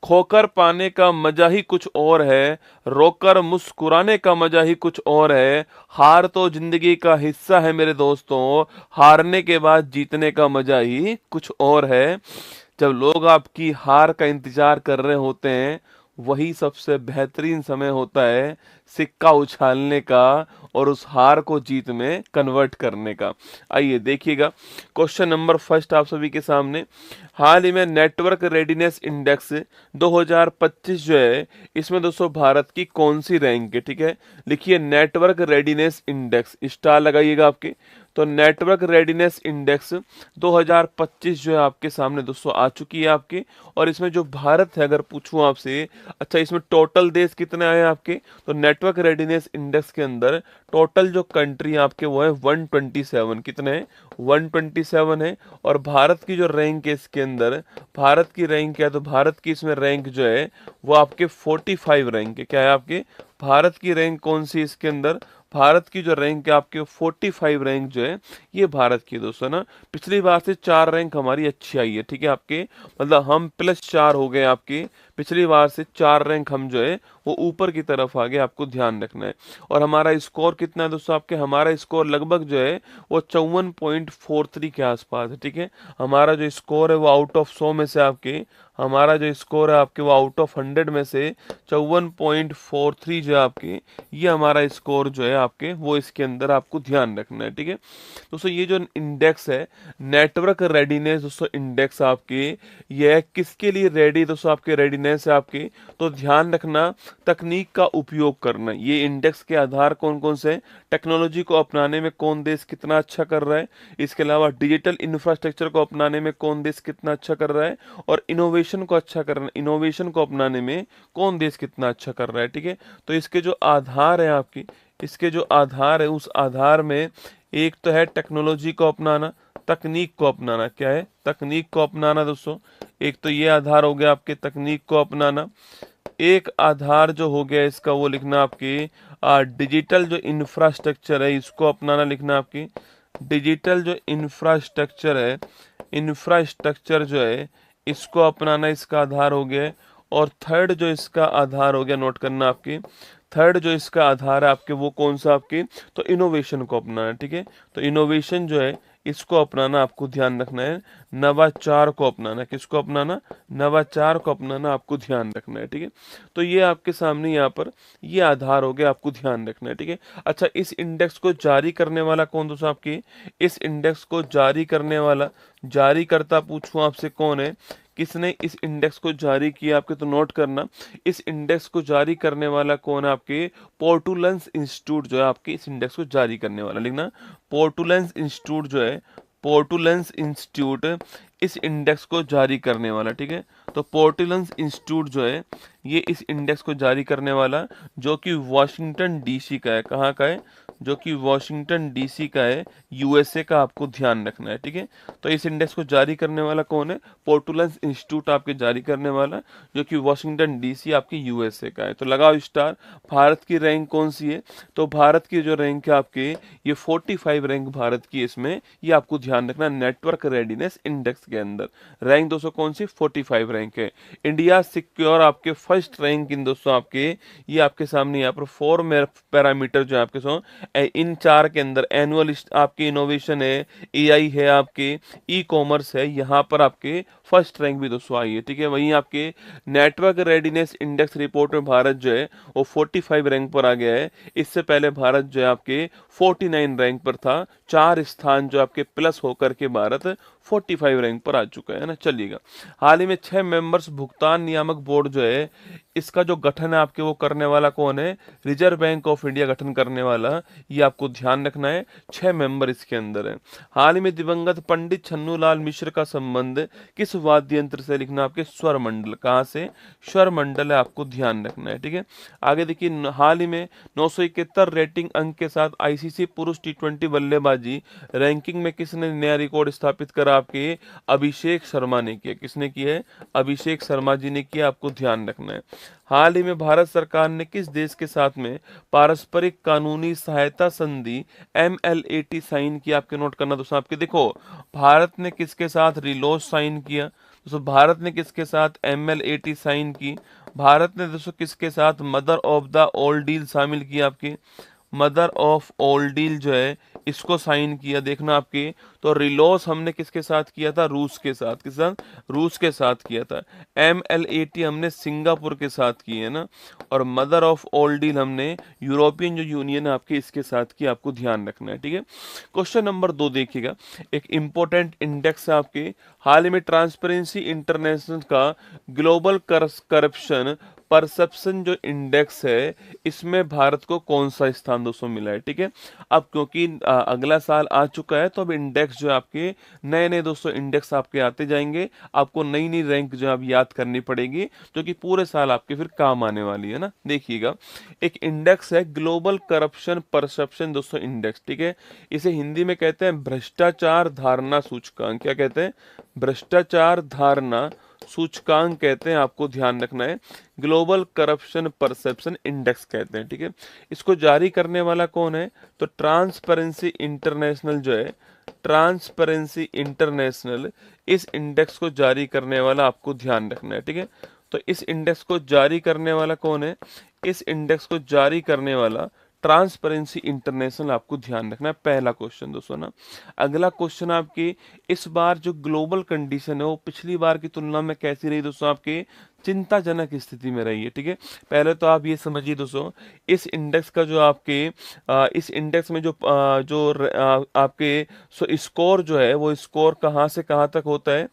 खोकर पाने का मजा ही कुछ और है, रोकर मुस्कुराने का मजा ही कुछ और है। हार तो जिंदगी का हिस्सा है मेरे दोस्तों, हारने के बाद जीतने का मजा ही कुछ और है। जब लोग आपकी हार का इंतजार कर रहे होते हैं, वही सबसे बेहतरीन समय होता है सिक्का उछालने का और उस हार को जीत में कन्वर्ट करने का। आइए देखिएगा, क्वेश्चन नंबर फर्स्ट आप सभी के सामने। हाल ही में नेटवर्क रेडीनेस इंडेक्स 2025 जो है, इसमें दोस्तों भारत की कौन सी रैंक है? ठीक है, लिखिए नेटवर्क रेडीनेस इंडेक्स, स्टार लगाइएगा आपके। तो नेटवर्क रेडीनेस इंडेक्स 2025 जो है आपके सामने दोस्तों आ चुकी है आपके। और इसमें जो भारत है, अगर पूछूं आपसे, अच्छा इसमें टोटल देश कितने आए आपके? तो नेटवर्क रेडीनेस इंडेक्स के अंदर टोटल जो कंट्री आपके वो है 127। कितने हैं? 127 है। और भारत की जो रैंक है इसके अंदर, भारत की रैंक क्या है? तो भारत की इसमें रैंक जो है वो आपके 45 रैंक है। क्या है आपके? भारत की रैंक कौन सी इसके अंदर? भारत की जो रैंक है आपके 45 रैंक जो है ये भारत की दोस्तों ना। पिछली बार से 4 रैंक हमारी अच्छी आई है। ठीक है, आपके मतलब हम +4 हो गए आपके। पिछली बार से 4 रैंक हम जो है वो ऊपर की तरफ आ गए, आपको ध्यान रखना है। और हमारा स्कोर कितना है दोस्तों आपके? हमारा स्कोर लगभग जो है वो 54.43 के आसपास है। ठीक है, हमारा जो स्कोर है वो आउट ऑफ 100 में से आपके, हमारा जो स्कोर है आपके वो आउट ऑफ 100 में से 54.43 जो है आपके, ये हमारा स्कोर जो है आपके वो इसके अंदर आपको ध्यान रखना है। ठीक है दोस्तों, ये जो इंडेक्स है नेटवर्क रेडीनेस दोस्तों इंडेक्स आपके, ये किसके लिए रेडी दोस्तों? आपके रेडीनेस है आपके, तो ध्यान रखना तकनीक का उपयोग करना। ये इंडेक्स के आधार कौन कौन से हैं? टेक्नोलॉजी को अपनाने में कौन देश कितना अच्छा कर रहा है, इसके अलावा डिजिटल इंफ्रास्ट्रक्चर को अपनाने में कौन देश कितना अच्छा कर रहा है, और इनोवेशन को अच्छा करना, इनोवेशन को अपनाने में कौन देश कितना अच्छा कर रहा है। ठीक है, तो इसके जो आधार है आपकी, इसके जो आधार है उस आधार में एक तो है टेक्नोलॉजी को अपनाना, तकनीक को अपनाना। क्या है? तकनीक को अपनाना दोस्तों। एक तो ये आधार हो गया आपके तकनीक को अपनाना। एक आधार जो हो गया इसका वो लिखना आपकी डिजिटल जो इंफ्रास्ट्रक्चर है इसको अपनाना, लिखना आपकी डिजिटल जो इंफ्रास्ट्रक्चर है, इंफ्रास्ट्रक्चर जो है इसको अपनाना, इसका आधार हो गया। और थर्ड जो इसका आधार हो गया, नोट करना आपकी, थर्ड जो इसका आधार है आपके वो कौन सा आपके? तो इनोवेशन को अपनाना। ठीक है, तो इनोवेशन जो है इसको अपनाना आपको ध्यान रखना है, नवाचार को अपनाना। किसको अपनाना? नवाचार को अपनाना आपको ध्यान रखना है, ठीक है। तो ये आपके सामने यहाँ पर ये आधार हो गया, आपको ध्यान रखना है, ठीक है। अच्छा, इस इंडेक्स को जारी करने वाला कौन दोस्तों? आपके इस इंडेक्स को जारी करने वाला, जारी करता पूछूं आपसे कौन है, किसने इस इंडेक्स को जारी किया आपके, तो नोट करना, इस इंडेक्स को जारी करने वाला कौन है? आपके पोर्टुलेंस इंस्टीट्यूट जो है आपके इस इंडेक्स को जारी करने वाला, लिखना पोर्टुलेंस इंस्टीट्यूट जो है, पोर्टुलेंस इंस्टीट्यूट इस इंडेक्स को जारी करने वाला, ठीक है। तो पोर्टुलेंस इंस्टीट्यूट जो है ये इस इंडेक्स को जारी करने वाला, जो कि वॉशिंगटन डीसी का है। कहाँ का है? जो कि वॉशिंगटन डीसी का है, यूएसए का, आपको ध्यान रखना है, ठीक है। तो इस इंडेक्स को जारी करने वाला कौन है? पोर्टुलेंस इंस्टीट्यूट आपके जारी करने वाला, जो कि वॉशिंगटन डीसी आपके यूएसए का है। तो लगाओ स्टार। भारत की रैंक कौन सी है? तो भारत की जो रैंक है आपके, ये 45 रैंक भारत की इसमें, ये आपको ध्यान रखना, नेटवर्क रेडीनेस इंडेक्स के अंदर रैंक दोस्तों कौन सी? 45 रैंक है। इंडिया सिक्योर आपके फर्स्ट रैंक इन दोस्तों आपके, ये आपके सामने यहाँ पर 4 पैरामीटर जो आपके सो इन 4 के अंदर एनुअल आपके इनोवेशन है, एआई है, आपके ई कॉमर्स है, यहाँ पर आपके फर्स्ट रैंक भी दोस्तों आई है, ठीक है। वहीं आपके नेटवर्क रेडीनेस इंडेक्स रिपोर्ट में भारत जो है वो 45 रैंक पर आ गया है। इससे पहले भारत जो है आपके 49 रैंक पर था, 4 स्थान जो आपके प्लस होकर के भारत 45 रैंक पर आ चुका है ना। चलिएगा, हाल ही में 6 मेंबर्स भुगतान नियामक बोर्ड जो है, इसका जो गठन है आपके वो करने वाला कौन है? रिजर्व बैंक ऑफ इंडिया गठन करने वाला, ये आपको ध्यान रखना है। 6 मेंबर इसके अंदर है। हाल ही में दिवंगत पंडित छन्नूलाल मिश्र का संबंध किस वाद्य यंत्र से? लिखना आपके स्वर मंडल। कहाँ से? स्वर मंडल है, आपको ध्यान रखना है, ठीक है। आगे देखिए, हाल ही में 971 रेटिंग अंक के साथ आईसीसी पुरुष टी20 बल्लेबाजी रैंकिंग में किसने नया रिकॉर्ड स्थापित करा? आपके अभिषेक शर्मा ने किया। किसने किया है? अभिषेक शर्मा जी ने किया, आपको ध्यान रखना है। हाल ही में भारत सरकार ने किस देश के साथ में पारस्परिक कानूनी सहायता संधि MLAT साइन किया? आपके नोट करना दोस्तों। आपके देखो, भारत ने किसके साथ रिलोस साइन किया? दोस्तों भारत ने किसके साथ MLAT साइन की? भारत ने दोस्तों किसके साथ mother of the all deal शामिल किया? आपके मदर ऑफ ऑल डील जो है इसको साइन किया, देखना आपके। तो रिलोस हमने किसके साथ किया था? रूस के साथ। किस साथ? रूस के साथ किया था। MLAT हमने सिंगापुर के साथ की है ना, और मदर ऑफ ऑल डील हमने यूरोपियन जो यूनियन है आपके इसके साथ की, आपको ध्यान रखना है, ठीक है। क्वेश्चन नंबर 2 देखिएगा, एक इंपॉर्टेंट इंडेक्स है आपके, हाल ही में ट्रांसपेरेंसी इंटरनेशनल का ग्लोबल करप्शन परसेप्शन जो इंडेक्स है, इसमें भारत को कौन सा स्थान दोस्तों मिला है, ठीक है। अब क्योंकि अगला साल आ चुका है, तो अब इंडेक्स जो आपके नए नए दोस्तों इंडेक्स आपके आते जाएंगे, आपको नई नई रैंक जो आप याद करनी पड़ेगी, जो कि पूरे साल आपके फिर काम आने वाली है ना। देखिएगा, एक इंडेक्स है ग्लोबल करप्शन परसेप्शन दोस्तों इंडेक्स, ठीक है। इसे हिंदी में कहते हैं भ्रष्टाचार धारणा सूचकांक। क्या कहते हैं? भ्रष्टाचार धारणा सूचकांक कहते हैं, आपको ध्यान रखना है। ग्लोबल करप्शन परसेप्शन इंडेक्स कहते हैं, ठीक है। इसको जारी करने वाला कौन है? तो ट्रांसपेरेंसी इंटरनेशनल जो है, ट्रांसपेरेंसी इंटरनेशनल इस इंडेक्स को जारी करने वाला, आपको ध्यान रखना है, ठीक है। तो इस इंडेक्स को जारी करने वाला कौन है? इस इंडेक्स को जारी करने वाला ट्रांसपेरेंसी इंटरनेशनल, आपको ध्यान रखना है। पहला क्वेश्चन दोस्तों ना। अगला क्वेश्चन आपकी, इस बार जो ग्लोबल कंडीशन है वो पिछली बार की तुलना में कैसी रही दोस्तों? आपके चिंताजनक स्थिति में रही है, ठीक है। पहले तो आप ये समझिए दोस्तों, इस इंडेक्स का जो आपके इस इंडेक्स में जो आपके स्कोर जो है, वो स्कोर कहाँ से कहाँ तक होता है?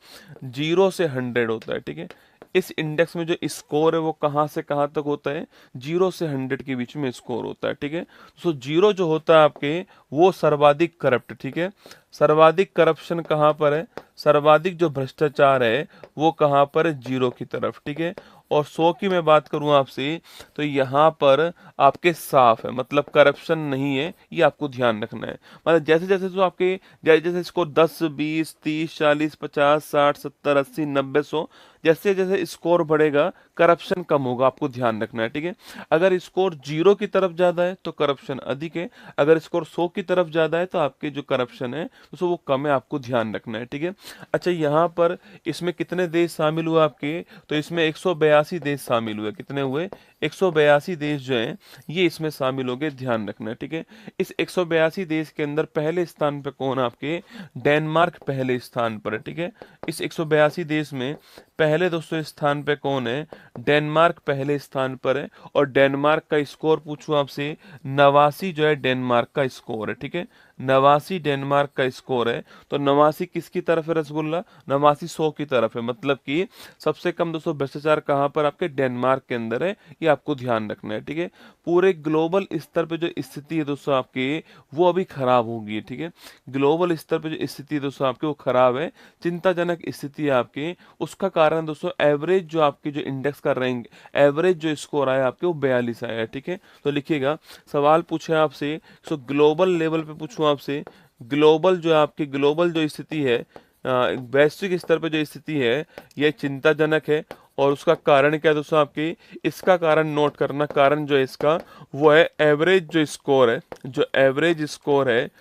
0 से 100 होता है, ठीक है। इस इंडेक्स में जो स्कोर है वो कहाँ से कहाँ तक होता है? 0 से 100 के बीच में स्कोर होता है, ठीक है। सो 0 जो होता है आपके, वो सर्वाधिक करप्ट, ठीक है। सर्वाधिक करप्शन कहाँ पर है? सर्वाधिक जो भ्रष्टाचार है वो कहाँ पर है? 0 की तरफ, ठीक है। और 100 की मैं बात करूं आपसे, तो यहाँ पर आपके साफ है, मतलब करप्शन नहीं है, ये आपको ध्यान रखना है। मतलब जैसे जैसे तो आपके जैसे जैसे इसको 10, 20, 30, 40, 50, 60, 70, 80, 90, 100, जैसे जैसे स्कोर बढ़ेगा करप्शन कम होगा, आपको ध्यान रखना है, ठीक है। अगर स्कोर 0 की तरफ ज्यादा है तो करप्शन अधिक है, अगर स्कोर 100 की तरफ ज्यादा है तो आपके जो करप्शन है तो वो कम है, आपको ध्यान रखना है, ठीक है। अच्छा, यहाँ पर इसमें कितने देश शामिल हुए आपके? तो इसमें 182 182 देश शामिल हुए। कितने हुए? 182 देश जो हैं ये इसमें शामिल हो गए, ध्यान रखना है, ठीक है। इस 182 देश के अंदर पहले स्थान पे कौन है आपके? डेनमार्क पहले स्थान पर है, ठीक है। इस 182 देश में पहले दोस्तों स्थान पे कौन है? डेनमार्क पहले स्थान पर है। और डेनमार्क का स्कोर पूछूं आपसे, 89 जो है डेनमार्क का स्कोर है, ठीक है। 89 डेनमार्क का स्कोर है। तो 89 किसकी तरफ है रसगुल्ला? 89 100 की तरफ है। मतलब कि सबसे कम दोस्तों भ्रष्टाचार कहाँ पर? आपके डेनमार्क के अंदर है। ये आपको ध्यान रखना है, ठीक है। पूरे ग्लोबल स्तर पे जो स्थिति है दोस्तों आपकी, वो अभी खराब होगी, ठीक है। ग्लोबल स्तर पे जो स्थिति है दोस्तों आपकी, वो खराब है, चिंताजनक स्थिति है आपकी। उसका कारण दोस्तों एवरेज जो आपकी जो इंडेक्स का रैंक, एवरेज जो स्कोर आया आपके, वो 42 आया है, ठीक है। तो लिखिएगा, सवाल पूछे आपसे, सो ग्लोबल लेवल पे पूछूं आपसे, ग्लोबल जो आपकी ग्लोबल जो स्थिति है, वैश्विक स्तर पे जो स्थिति है, यह चिंताजनक है। और उसका कारण क्या है दोस्तों आपकी? इसका कारण नोट करना, कारण जो है इसका वो है एवरेज जो स्कोर है, जो एवरेज स्कोर है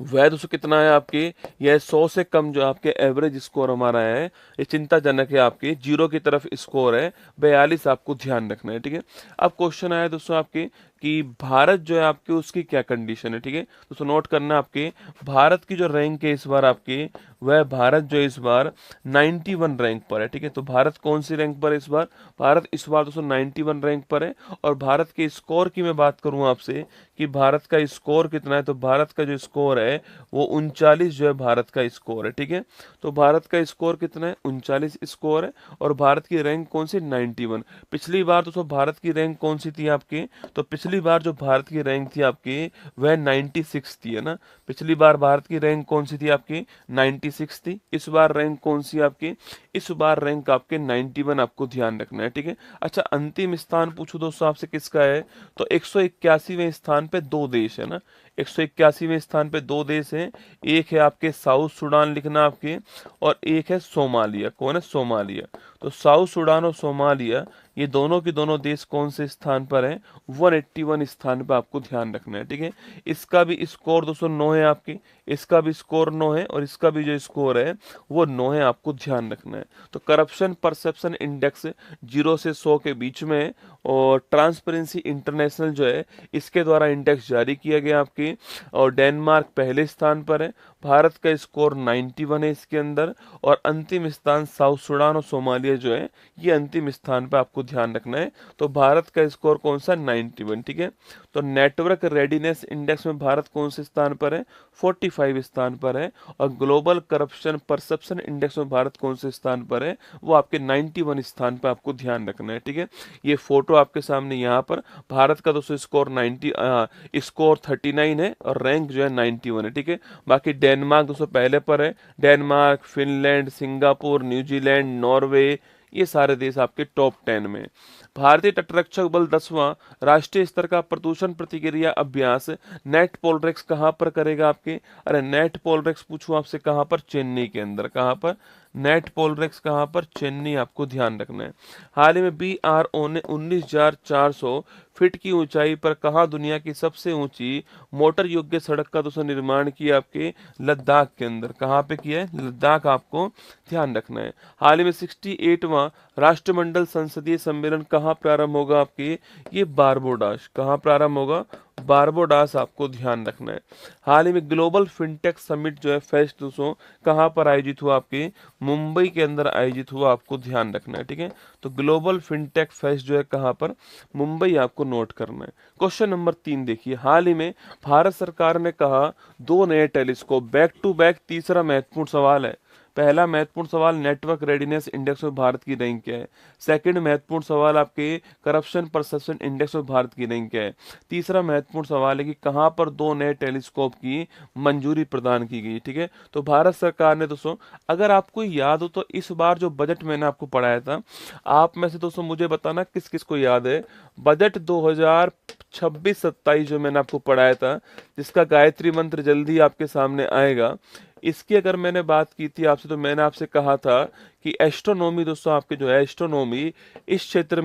वह दोस्तों कितना है आपकी? यह 100 से कम जो आपके एवरेज स्कोर हमारा है, ये चिंताजनक है आपकी, जीरो की तरफ स्कोर है 42, आपको ध्यान रखना है, ठीक है। अब क्वेश्चन आया दोस्तों आपके कि भारत जो है आपके, उसकी क्या कंडीशन है, ठीक है। दोस्तों नोट करना आपके, भारत की जो रैंक है इस बार आपकी, वह भारत जो इस बार 91 रैंक पर है, ठीक है। तो भारत कौन सी रैंक पर है इस बार? भारत इस बार दोस्तों 91 रैंक पर है। और भारत के स्कोर की मैं बात करूं आपसे कि भारत का स्कोर कितना है, तो भारत का जो स्कोर है वो 39 जो है भारत का स्कोर है, ठीक है। तो भारत का स्कोर कितना है? 39 स्कोर है। और भारत की रैंक कौन सी? 91। पिछली बार दोस्तों भारत की रैंक कौन सी थी आपकी? तो पिछली बार जो भारत की रैंक थी आपकी, वह 96 थी, है ना। पिछली बार भारत की रैंक कौन सी थी आपकी? 96 थी। इस बार रैंक कौन सी आपकी? इस बार रैंक आपके 91, आपको ध्यान रखना है, ठीक है। अच्छा, अंतिम स्थान पूछो दोस्तों आपसे किसका है? तो 181वें स्थान पे दो देश है ना, 181वें स्थान पे दो देश हैं। एक है आपके साउथ सूडान, लिखना आपके, और एक है सोमालिया। कौन है? सोमालिया। तो साउथ सूडान और सोमालिया, ये दोनों के दोनों देश कौन से स्थान पर हैं? 181 स्थान पर आपको ध्यान रखना है, ठीक है। इसका भी स्कोर दोस्तों 9 है आपकी, इसका भी स्कोर 9 है, और इसका भी जो स्कोर है वो 9 है, आपको ध्यान रखना है। तो करप्शन परसेप्शन इंडेक्स 0 से 100 के बीच में है। और ट्रांसपेरेंसी इंटरनेशनल जो है, इसके द्वारा इंडेक्स जारी किया गया आपकी। और डेनमार्क पहले स्थान पर है। भारत का स्कोर 91 है इसके अंदर। और अंतिम स्थान साउथ सूडान और सोमालिया जो है, ये अंतिम स्थान पर आपको ध्यान रखना है। तो भारत का स्कोर कौन सा? 91, ठीक है। तो नेटवर्क रेडीनेस इंडेक्स में भारत कौन से स्थान पर है? 45 स्थान पर है। और ग्लोबल करप्शन परसेप्शन इंडेक्स में भारत कौन से स्थान पर है? वो आपके 91 स्थान पर आपको ध्यान रखना है, ठीक है। ये फोटो आपके सामने यहाँ पर, भारत का दोस्तों स्कोर 39 है, और रैंक जो है 91 है, ठीक है। बाकी डेनमार्क दोस्तों पहले पर है। Denmark, Finland, Singapore, New Zealand, Norway, ये सारे देश आपके टॉप 10 में। भारतीय तटरक्षक बल 10वां राष्ट्रीय स्तर का प्रदूषण प्रतिक्रिया अभ्यास नेट पोलरेक्स कहाँ पर करेगा आपके? अरे नेट पोलरेक्स पूछूं आपसे कहाँ पर? चेन्नई के अंदर। कहाँ पर? नेट पोलरेक्स कहाँ पर? चेन्नई, आपको ध्यान रखना है। हाल ही में BRO ने 19,400 फीट की ऊंचाई पर कहाँ दुनिया की सबसे ऊंची मोटर योग्य सड़क का दोस्तों निर्माण किया? आपके लद्दाख के अंदर। कहाँ पे किया है? लद्दाख, आपको ध्यान रखना है। हाल ही में 68वां राष्ट्रमंडल संसदीय सम्मेलन कहाँ प्रारंभ होगा आपके? ये बारबोडास। कहाँ प्रारंभ होगा? बारबोडास, आपको ध्यान रखना है। हाल ही में ग्लोबल फिनटेक समिट जो है, फेस्ट दोस्तों कहाँ पर आयोजित हुआ? आपके मुंबई के अंदर आयोजित हुआ, आपको ध्यान रखना है, ठीक है। तो ग्लोबल फिनटेक फेस्ट जो है कहाँ पर? मुंबई, आपको नोट करना है। क्वेश्चन नंबर 3 देखिए, हाल ही में भारत सरकार ने कहा 2 नए टेलीस्कोप, बैक टू बैक। तीसरा महत्वपूर्ण सवाल है। पहला महत्वपूर्ण सवाल, नेटवर्क रेडीनेस इंडेक्स में भारत की रैंक क्या है? सेकंड महत्वपूर्ण सवाल आपके, करप्शन परसेप्शन इंडेक्स में भारत की रैंक क्या है? तीसरा महत्वपूर्ण सवाल है कि कहां पर 2 नए टेलीस्कोप की मंजूरी प्रदान की गई, ठीक है। तो भारत सरकार ने दोस्तों, अगर आपको याद हो तो इस बार जो बजट मैंने आपको पढ़ाया था, आप में से दोस्तों मुझे बताना किस किस को याद है। बजट 2026-27 जो मैंने आपको पढ़ाया था, जिसका गायत्री मंत्र जल्दी आपके सामने आएगा, इसकी अगर मैंने बात की थी आपसे, तो मैंने आपसे कहा था कि एस्ट्रोनॉमी दोस्तों आपके जो है एस्ट्रोनॉमी इस क्षेत्र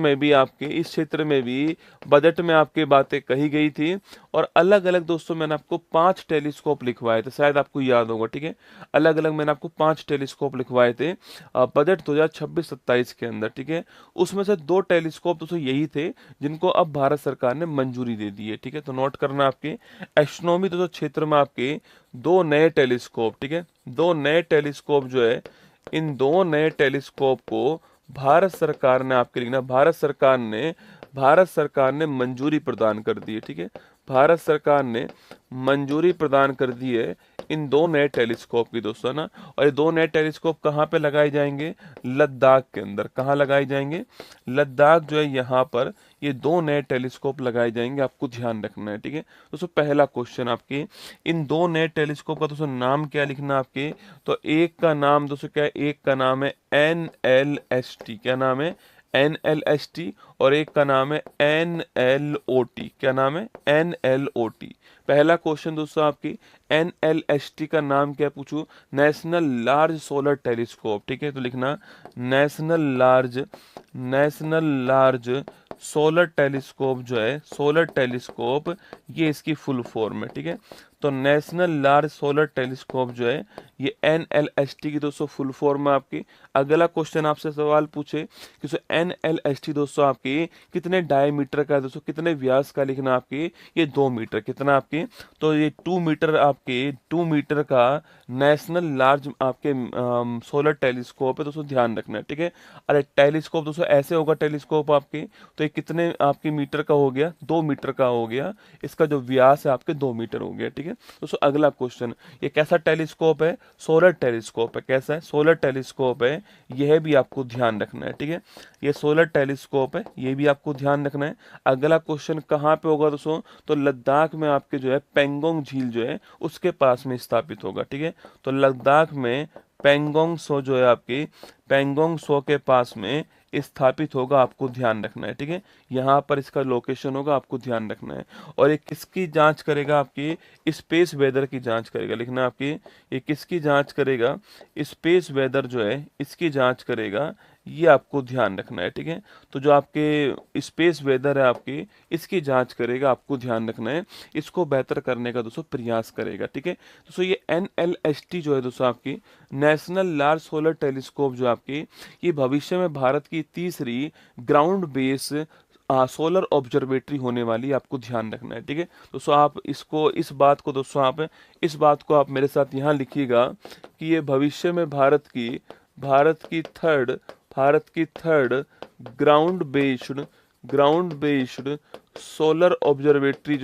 में भी बजट में आपके बातें कही गई थी। और अलग अलग दोस्तों मैंने आपको 5 टेलीस्कोप लिखवाए थे, शायद आपको याद होगा, ठीक है। अलग अलग मैंने आपको 5 टेलीस्कोप लिखवाए थे बजट 2026-27 के अंदर, ठीक है। उसमें से 2 टेलीस्कोप दोस्तों यही थे जिनको अब भारत सरकार ने मंजूरी दे दी है, ठीक है। तो नोट करना आपके एस्ट्रोनॉमी दोस्तों क्षेत्र में आपके 2 नए टेलीस्कोप, ठीक है, 2 नए टेलीस्कोप जो है, इन 2 नए टेलीस्कोप को भारत सरकार ने, आपके लिखना, भारत सरकार ने मंजूरी प्रदान कर दी है, ठीक है। भारत सरकार ने मंजूरी प्रदान कर दी है इन 2 नए टेलीस्कोप की दोस्तों ना। और ये 2 नए टेलीस्कोप कहाँ पे लगाए जाएंगे? लद्दाख के अंदर। कहाँ लगाए जाएंगे? लद्दाख जो है यहाँ पर ये 2 नए टेलीस्कोप लगाए जाएंगे, आपको ध्यान रखना है, ठीक है। दोस्तों पहला क्वेश्चन आपके, इन 2 नए टेलीस्कोप का दोस्तों नाम क्या लिखना आपके? तो एक का नाम दोस्तों क्या है? एक का नाम है NLST। क्या नाम है? NLST। और एक का नाम है NLOT। क्या नाम है? NLOT। पहला क्वेश्चन दोस्तों आपकी, NLST का नाम क्या पूछू? नेशनल लार्ज सोलर टेलीस्कोप, ठीक है। तो लिखना नेशनल लार्ज सोलर टेलीस्कोप जो है, सोलर टेलीस्कोप, ये इसकी फुल फॉर्म है, ठीक है। तो नेशनल लार्ज सोलर टेलीस्कोप जो है ये NLST की दोस्तों फुल फॉर्म है आपकी। अगला क्वेश्चन आपसे सवाल पूछे कि NLST दोस्तों आपकी कितने डायमीटर का है दोस्तों, कितने व्यास का लिखना आपकी? ये 2 मीटर। कितना आपकी? तो ये 2 मीटर आपके, 2 मीटर का नेशनल लार्ज आपके सोलर टेलीस्कोप है दोस्तों, ध्यान रखना है, ठीक है। अरे टेलीस्कोप दोस्तों ऐसे होगा टेलीस्कोप आपके, तो ये कितने आपके मीटर का हो गया? 2 मीटर का हो गया। इसका जो व्यास है आपके 2 मीटर हो गया, ठीक है। दोस्तों अगला क्वेश्चन, ये कैसा टेलीस्कोप है? सोलर टेलीस्कोप है। कैसा है? सोलर टेलीस्कोप है। यह भी आपको ध्यान रखना है, ठीक है। ये सोलर टेलीस्कोप है, ये भी आपको ध्यान रखना है। अगला क्वेश्चन कहाँ पे होगा दोस्तों? तो लद्दाख में आपके जो है पेंगोंग झील जो है उसके पास में स्थापित होगा, ठीक है। तो लद्दाख में पेंगोंग सो जो है आपकी, पेंगोंग सो के पास में स्थापित होगा, आपको ध्यान रखना है, ठीक है। यहाँ पर इसका लोकेशन होगा, आपको ध्यान रखना है। और ये किसकी जांच करेगा? आपकी स्पेस वेदर की जांच करेगा, लिखना आपकी, ये किसकी जांच करेगा? स्पेस वेदर जो है इसकी जांच करेगा, ये आपको ध्यान रखना है, ठीक है। तो जो आपके स्पेस वेदर है आपकी, इसकी जांच करेगा, आपको ध्यान रखना है। इसको बेहतर करने का दोस्तों प्रयास करेगा, ठीक है। दोस्तों ये NLST जो है दोस्तों आपकी नेशनल लार्ज सोलर टेलीस्कोप जो आपकी, ये भविष्य में भारत की तीसरी ग्राउंड बेस सोलर ऑब्जर्वेटरी होने वाली, आपको ध्यान रखना है, ठीक है। दोस्तों आप इसको, इस बात को दोस्तों आप मेरे साथ यहाँ लिखिएगा कि ये भविष्य में भारत की third ground based solar observatory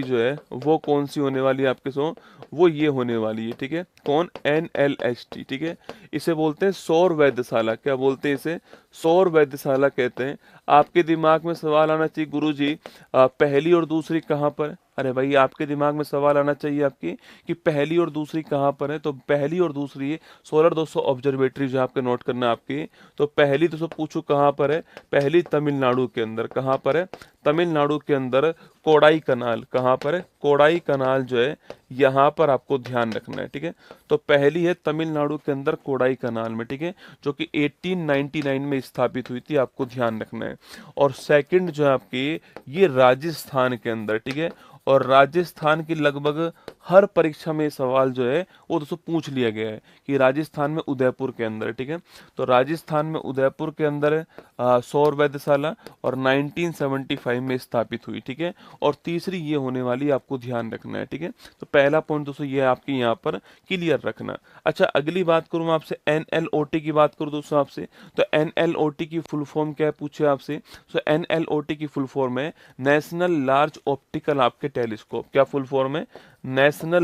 जो है वो कौन सी होने वाली है आपके सो? वो ये होने वाली है, ठीक है। कौन? NLST, ठीक है। इसे बोलते हैं सौर वैधशाला। क्या बोलते हैं इसे? सौर वैधशाला कहते हैं। आपके दिमाग में सवाल आना चाहिए, गुरुजी पहली और दूसरी कहाँ पर है? अरे भाई आपके दिमाग में सवाल आना चाहिए आपकी कि पहली और दूसरी कहाँ पर है। तो पहली और दूसरी सोलर दोस्तों ऑब्जर्वेटरी जो आपके नोट करना आपकी, तो पहली दोस्तों पूछो कहाँ पर है? पहली तमिलनाडु के अंदर। कहाँ पर है? तमिलनाडु के अंदर कोडाई कनाल। कहाँ पर है? कोडाई कनाल जो है यहाँ पर आपको ध्यान रखना है, ठीक है। तो पहली है तमिलनाडु के अंदर कोडाई कनाल में, ठीक है, जो कि 1899 में स्थापित हुई थी, आपको ध्यान रखना है। और सेकंड जो है आपकी ये राजस्थान के अंदर, ठीक है। और राजस्थान की लगभग हर परीक्षा में सवाल जो है वो दोस्तों पूछ लिया गया है कि राजस्थान में उदयपुर के अंदर, ठीक है। तो राजस्थान में उदयपुर के अंदर सौर वैधशाला और 1975 में स्थापित हुई, ठीक है। और तीसरी ये होने वाली, आपको ध्यान रखना है, ठीक है। तो पहला पॉइंट दोस्तों ये आपके यहाँ पर क्लियर रखना। अच्छा अगली बात करूँ मैं आपसे, NLOT की बात करूँ दोस्तों आपसे, तो NLOT की फुल फॉर्म क्या है पूछे आपसे? तो NLOT की फुल फॉर्म है नेशनल लार्ज ऑप्टिकल आपके टेलीस्कोप। क्या फुल फॉर्म है? नेशनल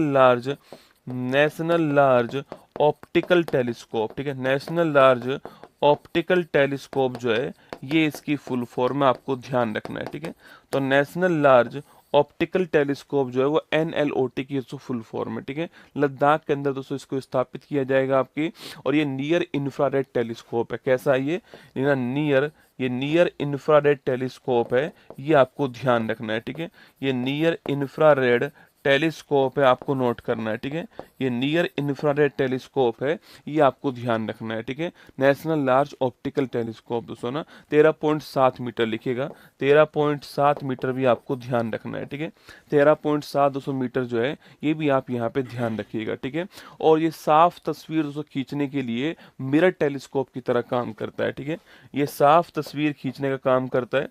लार्ज ऑप्टिकल टेलीस्कोप, ठीक है। नेशनल लार्ज ऑप्टिकल टेलीस्कोप जो है ये इसकी फुल फॉर्म है, आपको ध्यान रखना है, ठीक है। तो नेशनल लार्ज ऑप्टिकल टेलीस्कोप जो है वो NLOT की फुल फॉर्म है, ठीक है। लद्दाख के अंदर दोस्तों इसको स्थापित किया जाएगा आपकी। और ये नियर इंफ्रारेड टेलीस्कोप है। कैसा है ये? नियर इंफ्रारेड टेलीस्कोप है, ये आपको ध्यान रखना है, ठीक है। ये नियर इंफ्रारेड टेलीस्कोप है आपको नोट करना है, ठीक है। ये नियर इंफ्रारेड टेलीस्कोप है, ये आपको ध्यान रखना है, ठीक है। नेशनल लार्ज ऑप्टिकल टेलीस्कोप दोस्तों ना 13.7 मीटर लिखिएगा, 13.7 मीटर भी आपको ध्यान रखना है, ठीक है। 13.7 दोस्तों मीटर जो है ये भी आप यहाँ पे ध्यान रखिएगा, ठीक है। और ये साफ तस्वीर दोस्तों खींचने के लिए मिरर टेलीस्कोप की तरह काम करता है, ठीक है। ये साफ तस्वीर खींचने का काम करता है।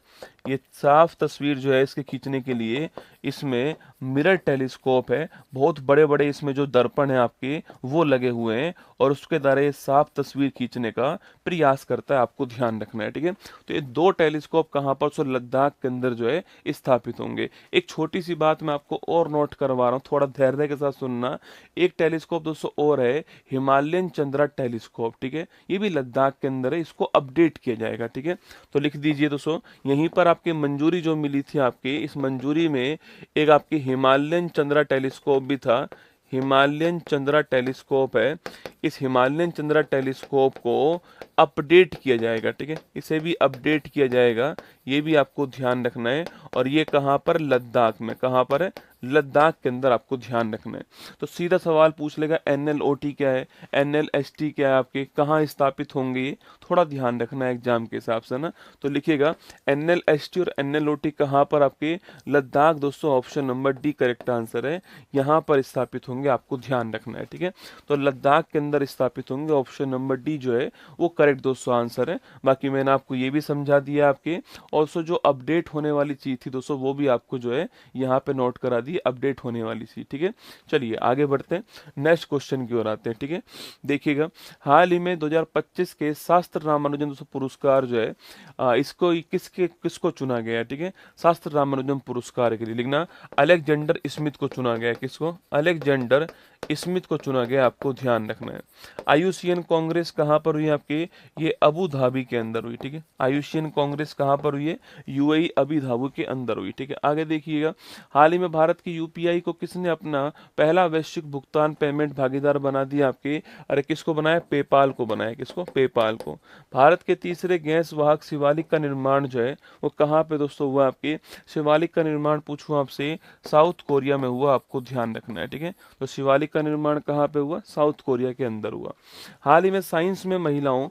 ये साफ तस्वीर जो है इसके खींचने के लिए इसमें मिरर टेलीस्कोप है, बहुत बड़े बड़े इसमें जो दर्पण है आपके वो लगे हुए हैं और उसके द्वारा ये साफ तस्वीर खींचने का प्रयास करता है, आपको ध्यान रखना है, ठीक है। तो ये दो टेलीस्कोप कहाँ पर, सो लद्दाख के अंदर जो है स्थापित होंगे। एक छोटी सी बात मैं आपको और नोट करवा रहा हूँ, थोड़ा धैर्य के साथ सुनना। एक टेलीस्कोप दोस्तों और है, हिमालयन चंद्रा टेलीस्कोप, ठीक है। ये भी लद्दाख के अंदर है, इसको अपडेट किया जाएगा, ठीक है। तो लिख दीजिए दोस्तों, यहीं पर आपकी मंजूरी जो मिली थी आपकी, इस मंजूरी में एक आपकी हिमालयन चंद्रा टेलीस्कोप भी था। हिमालयन चंद्रा टेलीस्कोप है, इस हिमालयन चंद्रा टेलीस्कोप को अपडेट किया जाएगा, ठीक है। इसे भी अपडेट किया जाएगा, ये भी आपको ध्यान रखना है। और ये कहाँ पर, लद्दाख में, कहाँ पर है, लद्दाख के अंदर आपको ध्यान रखना है। तो सीधा सवाल पूछ लेगा NLOT क्या है, NLST क्या है, आपके कहाँ स्थापित होंगे, ये थोड़ा ध्यान रखना है एग्जाम के हिसाब से ना। तो लिखिएगा NLST और NLOT कहाँ पर, आपके लद्दाख दोस्तों, option number D correct answer है, यहाँ पर स्थापित होंगे, आपको ध्यान रखना है, ठीक है। तो लद्दाख के अंदर स्थापित होंगे, ऑप्शन नंबर डी जो है वो करेक्ट दोस्तों आंसर है। बाकी मैंने आपको ये भी समझा दिया आपके, और जो अपडेट होने वाली चीज थी दोस्तों वो भी आपको जो है यहाँ पे नोट करा दी, अपडेट होने वाली चीज, ठीक है। चलिए आगे बढ़ते हैं, नेक्स्ट क्वेश्चन की ओर आते हैं, ठीक है। देखिएगा, हाल ही में 2025 के शास्त्र रामानुजन दोस्तों पुरस्कार जो है इसको किसको चुना गया है, ठीक है। शास्त्र रामानुजन पुरस्कार के लिए लिखना अलेक्जेंडर स्मिथ को चुना गया है, किसको, अलेक्जेंडर स्मिथ को चुना गया, आपको ध्यान रखना है। आयुषियन कांग्रेस कहाँ पर हुई आपकी, ये अबू धाबी के अंदर हुई, ठीक है। आयुषियन कांग्रेस कहाँ पर हुई है, UAE अबू धाबी के अंदर हुई, ठीक है। आगे देखिएगा, हाल ही में भारत की UPI को किसने अपना पहला वैश्विक भुगतान पेमेंट भागीदार बना दिया आपके, अरे किसको बनाया, पेपाल को बनाया, किसको, पेपाल को। भारत के तीसरे गैस वाहक शिवालिक का निर्माण जो है वो कहाँ पे दोस्तों हुआ, आपके शिवालिक का निर्माण पूछूं आपसे, साउथ कोरिया में हुआ, आपको ध्यान रखना है, ठीक है। तो शिवालिक का निर्माण कहाँ पे हुआ, साउथ कोरिया के अंदर हुआ। हाल ही में साइंस में महिलाओं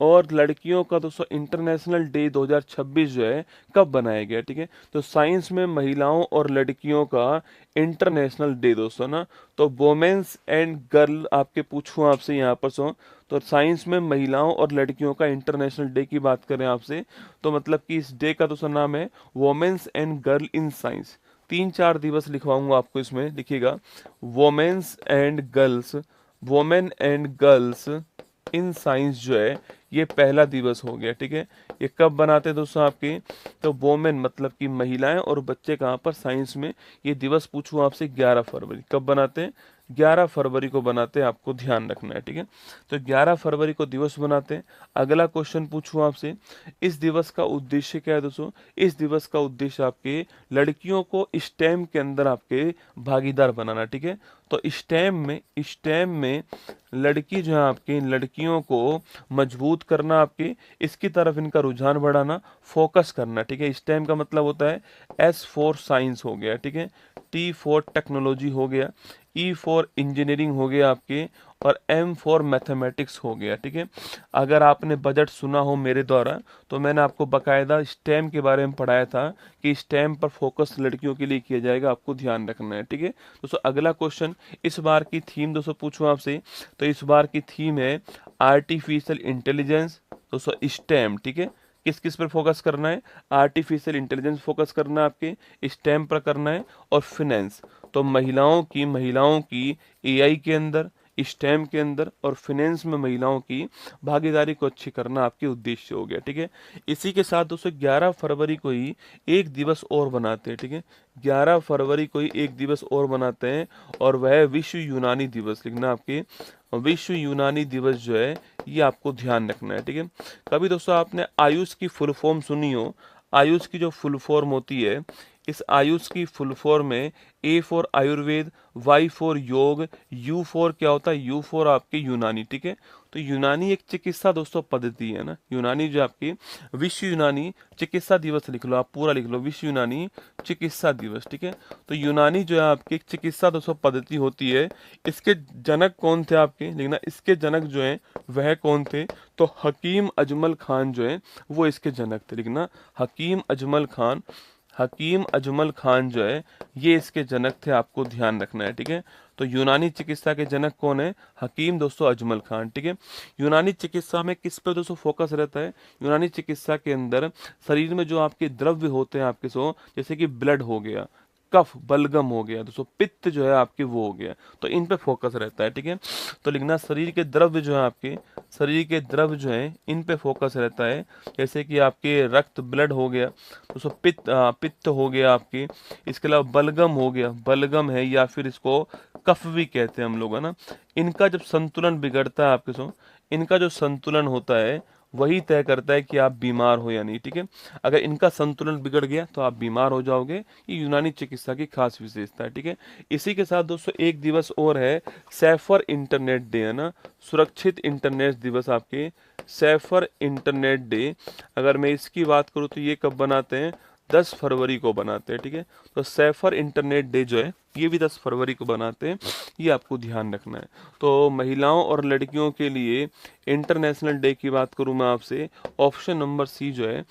और लड़कियों का दोस्तों इंटरनेशनल डे 2026 जो है कब बनाया गया, ठीक है। तो साइंस में महिलाओं और लड़कियों का इंटरनेशनल डे दोस्तों ना, तो वोमेन्स एंड गर्ल आपके पूछूं आपसे यहाँ पर तो साइंस में महिलाओं और लड़कियों का इंटरनेशनल डे की बात करें आपसे, तो मतलब कि इस डे का दोस्तों नाम है women's and girl in science. 3-4 दिवस लिखवाऊंगा आपको, इसमें लिखिएगा women's and girls, women and girls in science जो है ये पहला दिवस हो गया, ठीक है। ये कब बनाते हैं दोस्तों आपके, तो वोमेन मतलब कि महिलाएं और बच्चे कहाँ पर, साइंस में। ये दिवस पूछूं आपसे 11 फरवरी, कब बनाते हैं, 11 फरवरी को बनाते हैं, आपको ध्यान रखना है, ठीक है। तो 11 फरवरी को दिवस बनाते हैं। अगला क्वेश्चन पूछूं आपसे, इस दिवस का उद्देश्य क्या है दोस्तों, इस दिवस का उद्देश्य आपके लड़कियों को स्टेम के अंदर आपके भागीदार बनाना, ठीक है। तो स्टेम में लड़की जो है आपकी, लड़कियों को मजबूत करना, आपके इसकी तरफ इनका रुझान बढ़ाना, फोकस करना, ठीक है। स्टेम का मतलब होता है S फॉर साइंस हो गया, ठीक है, T फॉर टेक्नोलॉजी हो गया, E फॉर इंजीनियरिंग हो गया आपके, और M फॉर मैथमेटिक्स हो गया, ठीक है। अगर आपने बजट सुना हो मेरे द्वारा तो मैंने आपको बकायदा स्टेम के बारे में पढ़ाया था कि स्टेम पर फोकस लड़कियों के लिए किया जाएगा, आपको ध्यान रखना है, ठीक है। दोस्तों अगला क्वेश्चन, इस बार की थीम दोस्तों पूछूं आपसे, तो इस बार की थीम है आर्टिफिशियल इंटेलिजेंस, दोस्तों स्टेम, ठीक है। किस किस पर फोकस करना है, आर्टिफिशियल इंटेलिजेंस फोकस करना है आपके, स्टेम पर करना है, और फिनेंस, तो महिलाओं की AI के अंदर, स्टेम के अंदर, और फिनेंस में महिलाओं की भागीदारी को अच्छी करना आपके उद्देश्य हो गया, ठीक है। इसी के साथ दोस्तों 11 फरवरी को ही एक दिवस और बनाते हैं, ठीक है। 11 फरवरी को ही एक दिवस और बनाते हैं, और वह विश्व यूनानी दिवस, लिखना आपके विश्व यूनानी दिवस जो है ये आपको ध्यान रखना है, ठीक है। कभी दोस्तों आपने आयुष की फुल फॉर्म सुनी हो, आयुष की जो फुल फॉर्म होती है इस आयुष की फुल फॉर्म है A for Ayurveda, Y for yoga, U for क्या होता है, यू फॉर आपकी यूनानी, ठीक है। तो यूनानी एक चिकित्सा दोस्तों पद्धति है ना, यूनानी जो आपकी विश्व यूनानी चिकित्सा दिवस लिख लो, आप पूरा लिख लो, विश्व यूनानी चिकित्सा दिवस, ठीक है। तो यूनानी जो है आपकी एक चिकित्सा दोस्तों पद्धति होती है। इसके जनक कौन थे आपके, लिखना, इसके जनक जो है वह कौन थे, तो हकीम अजमल खान जो है वो इसके जनक थे, लिखना, हकीम अजमल खान, हकीम अजमल खान जो है ये इसके जनक थे, आपको ध्यान रखना है, ठीक है। तो यूनानी चिकित्सा के जनक कौन है, हकीम दोस्तों अजमल खान, ठीक है। यूनानी चिकित्सा में किस पे दोस्तों फोकस रहता है, यूनानी चिकित्सा के अंदर शरीर में जो आपके द्रव्य होते हैं आपके सो, जैसे कि ब्लड हो गया, कफ बलगम हो गया दोस्तों, पित्त जो है आपके वो हो गया, तो इन पे फोकस रहता है, ठीक है। तो लिखना, शरीर के द्रव्य जो है आपके, शरीर के द्रव्य जो है इन पे फोकस रहता है, जैसे कि आपके रक्त ब्लड हो गया दोस्तों, पित्त हो गया आपके, इसके अलावा बलगम हो गया, बलगम है या फिर इसको कफ भी कहते हैं हम लोग, है ना। इनका जब संतुलन बिगड़ता है आपके सो, इनका जो संतुलन होता है वही तय करता है कि आप बीमार हो या नहीं, ठीक है। अगर इनका संतुलन बिगड़ गया तो आप बीमार हो जाओगे, ये यूनानी चिकित्सा की खास विशेषता है, ठीक है। इसी के साथ दोस्तों एक दिवस और है, सैफर इंटरनेट डे, है ना, सुरक्षित इंटरनेट दिवस आपके, सैफर इंटरनेट डे। अगर मैं इसकी बात करूँ तो ये कब बनाते हैं, 10 फरवरी को बनाते हैं, ठीक है। तो सैफर इंटरनेट डे जो है ये भी 10 फरवरी को बनाते हैं, ये आपको ध्यान रखना है। तो महिलाओं और लड़कियों के लिए इंटरनेशनल डे की बात करूं मैं आपसे, ऑप्शन नंबर सी जो है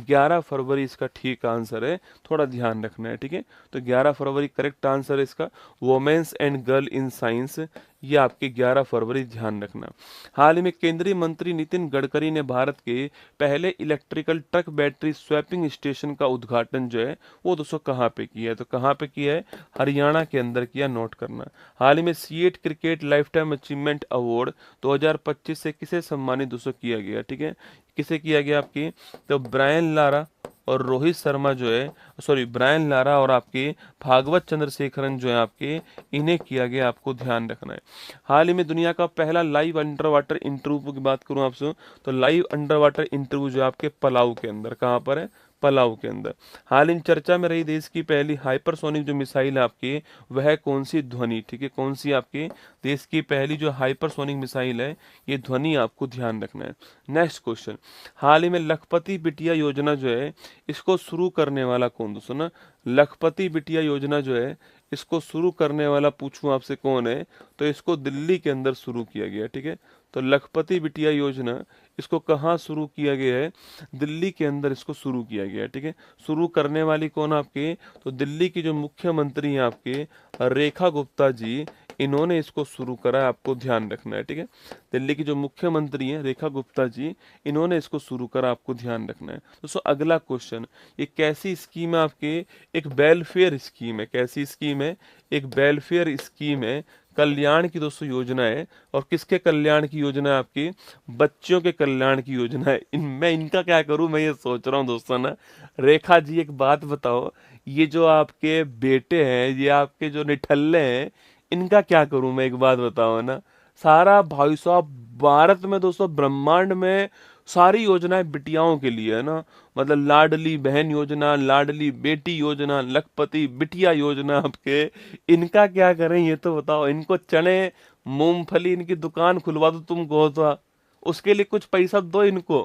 11 फरवरी इसका ठीक आंसर है, थोड़ा ध्यान रखना है, ठीक है। तो 11 फरवरी करेक्ट आंसर है इसका। Women's and girl in science, ये आपके 11 फरवरी ध्यान रखना। हाल ही में केंद्रीय मंत्री नितिन गडकरी ने भारत के पहले electrical truck battery swapping station का उद्घाटन जो है वो दोस्तों कहाँ पे किया है, तो कहाँ पे किया है, हरियाणा के अंदर किया, नोट करना। हाल ही में CEAT cricket life time achievement award 2025 से किसे सम्मानित दोस्तों किया गया, ठीक है, किसे किया गया आपकी, तो ब्रायन लारा और रोहित शर्मा जो है, सॉरी ब्रायन लारा और आपके भागवत चंद्रशेखरन जो है आपके, इन्हें किया गया, आपको ध्यान रखना है। हाल ही में दुनिया का पहला लाइव अंडर वाटर इंटरव्यू की बात करूं आपसे, तो लाइव अंडर वाटर इंटरव्यू जो आपके पलाऊ के अंदर, कहाँ पर है, पलाऊ के अंदर। हाल इन चर्चा में रही देश की पहली हाइपरसोनिक जो मिसाइल है आपकी, वह कौन सी, ध्वनि, ठीक है, कौन सी आपकी देश की पहली जो हाइपरसोनिक मिसाइल है, ये ध्वनि आपको ध्यान रखना है। नेक्स्ट क्वेश्चन, हाल ही में लखपति बिटिया योजना जो है इसको शुरू करने वाला कौन, दोस्तों ना, लखपति बिटिया योजना जो है इसको शुरू करने वाला पूछूं आपसे कौन है, तो इसको दिल्ली के अंदर शुरू किया गया, ठीक है। तो लखपति बिटिया योजना इसको कहाँ शुरू किया गया है, दिल्ली के अंदर इसको शुरू किया गया है, ठीक है। शुरू करने वाली कौन आपके, तो दिल्ली की जो मुख्यमंत्री हैं आपके रेखा गुप्ता जी, इन्होंने इसको शुरू करा है, आपको ध्यान रखना है, ठीक है। दिल्ली की जो मुख्यमंत्री हैं रेखा गुप्ता जी, इन्होंने इसको शुरू करा, आपको ध्यान रखना है। दोस्तों अगला क्वेश्चन, ये कैसी स्कीम है आपके, एक वेलफेयर स्कीम है, कैसी स्कीम है, एक वेलफेयर स्कीम है, कल्याण की दोस्तों योजना है। और किसके कल्याण की योजना है आपकी, बच्चों के कल्याण की योजना है। मैं इनका क्या करूं, मैं ये सोच रहा हूं दोस्तों ना, रेखा जी एक बात बताओ, ये जो आपके बेटे हैं, ये आपके जो निठल्ले हैं, इनका क्या करूं मैं, एक बात बताओ ना। सारा भाई साहब भारत में दोस्तों ब्रह्मांड में सारी योजनाएं बिटियाओं के लिए है ना, मतलब लाडली बहन योजना, लाडली बेटी योजना, लखपति बिटिया योजना आपके, इनका क्या करें ये तो बताओ। इनको चने मूंगफली इनकी दुकान खुलवा दो तुम कहो तो, उसके लिए कुछ पैसा दो इनको,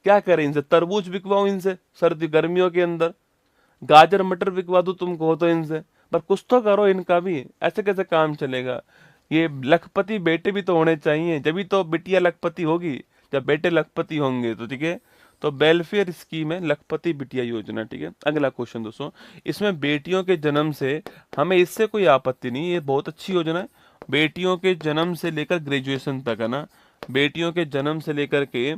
क्या करें इनसे, तरबूज बिकवाओ इनसे सर्दी गर्मियों के अंदर, गाजर मटर बिकवा दो तुम कहो तो इनसे, पर कुछ तो करो इनका भी, ऐसे कैसे काम चलेगा। ये लखपति बेटे भी तो होने चाहिए, जब तो बिटिया लखपति होगी, जब बेटे लखपति होंगे तो, ठीक है। तो वेलफेयर स्कीम है लखपति बिटिया योजना, ठीक है। अगला क्वेश्चन दोस्तों, इसमें बेटियों के जन्म से, हमें इससे कोई आपत्ति नहीं, ये बहुत अच्छी योजना है, बेटियों के जन्म से लेकर ग्रेजुएशन तक, है ना, बेटियों के जन्म से लेकर के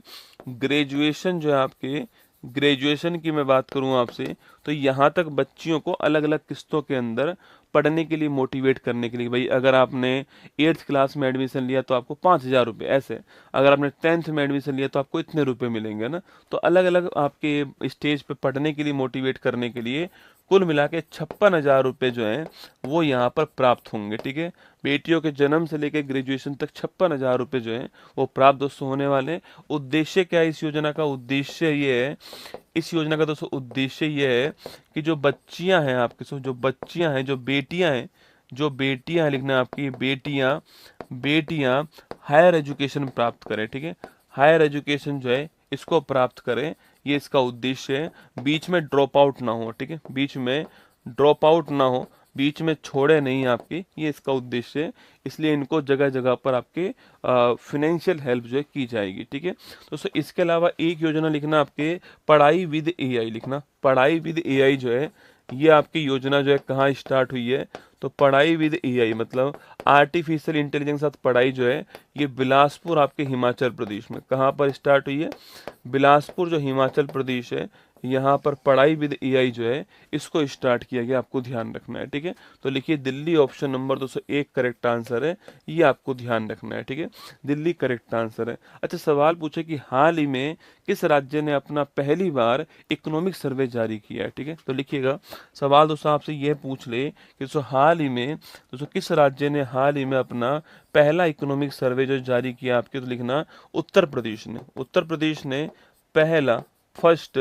ग्रेजुएशन जो है आपके, ग्रेजुएशन की मैं बात करूं आपसे, तो यहाँ तक बच्चियों को अलग अलग किस्तों के अंदर पढ़ने के लिए मोटिवेट करने के लिए, भाई अगर आपने 8th क्लास में एडमिशन लिया तो आपको 5,000 रुपये, ऐसे अगर आपने 10th में एडमिशन लिया तो आपको इतने रुपए मिलेंगे ना। तो अलग अलग आपके स्टेज पे पढ़ने के लिए मोटिवेट करने के लिए कुल मिला के 56,000 रुपये जो हैं वो यहाँ पर प्राप्त होंगे, ठीक है। बेटियों के जन्म से लेकर ग्रेजुएशन तक 56,000 रुपये जो हैं वो प्राप्त दोस्तों होने वाले हैं। उद्देश्य क्या है इस योजना का, उद्देश्य ये है इस योजना का दोस्तों उद्देश्य ये है कि जो बच्चियां हैं आपके, जो बच्चियां हैं, जो बेटियां हैं, जो बेटियां हैं, लिखना है आपकी बेटियां, बेटियां हायर एजुकेशन प्राप्त करें, ठीक है, हायर एजुकेशन जो है इसको प्राप्त करें, ये इसका उद्देश्य है। बीच में ड्रॉप आउट ना हो, ठीक है, बीच में ड्रॉप आउट ना हो, बीच में छोड़े नहीं आपकी, ये इसका उद्देश्य है। इसलिए इनको जगह जगह पर आपके फिनेंशियल हेल्प जो है की जाएगी, ठीक है। तो सर इसके अलावा एक योजना लिखना आपके पढ़ाई विद एआई, लिखना पढ़ाई विद एआई जो है, ये आपकी योजना जो है कहाँ स्टार्ट हुई है, तो पढ़ाई विद एआई मतलब आर्टिफिशियल इंटेलिजेंस के साथ पढ़ाई जो है, ये बिलासपुर आपके हिमाचल प्रदेश में, कहाँ पर स्टार्ट हुई है, बिलासपुर जो हिमाचल प्रदेश है, यहाँ पर पढ़ाई विद एआई जो है इसको स्टार्ट किया गया, आपको ध्यान रखना है, ठीक है। तो लिखिए Delhi, option number 201 correct answer है, ये आपको ध्यान रखना है, ठीक है, दिल्ली करेक्ट आंसर है। अच्छा, सवाल पूछे कि हाल ही में किस राज्य ने अपना पहली बार इकोनॉमिक सर्वे जारी किया है, ठीक है। तो लिखिएगा सवाल दोस्तों आपसे यह पूछ ले कि दोस्तों हाल ही में, दोस्तों किस राज्य ने हाल ही में अपना पहला इकोनॉमिक सर्वे जो जारी किया आपके, तो लिखना उत्तर प्रदेश ने, उत्तर प्रदेश ने पहला फर्स्ट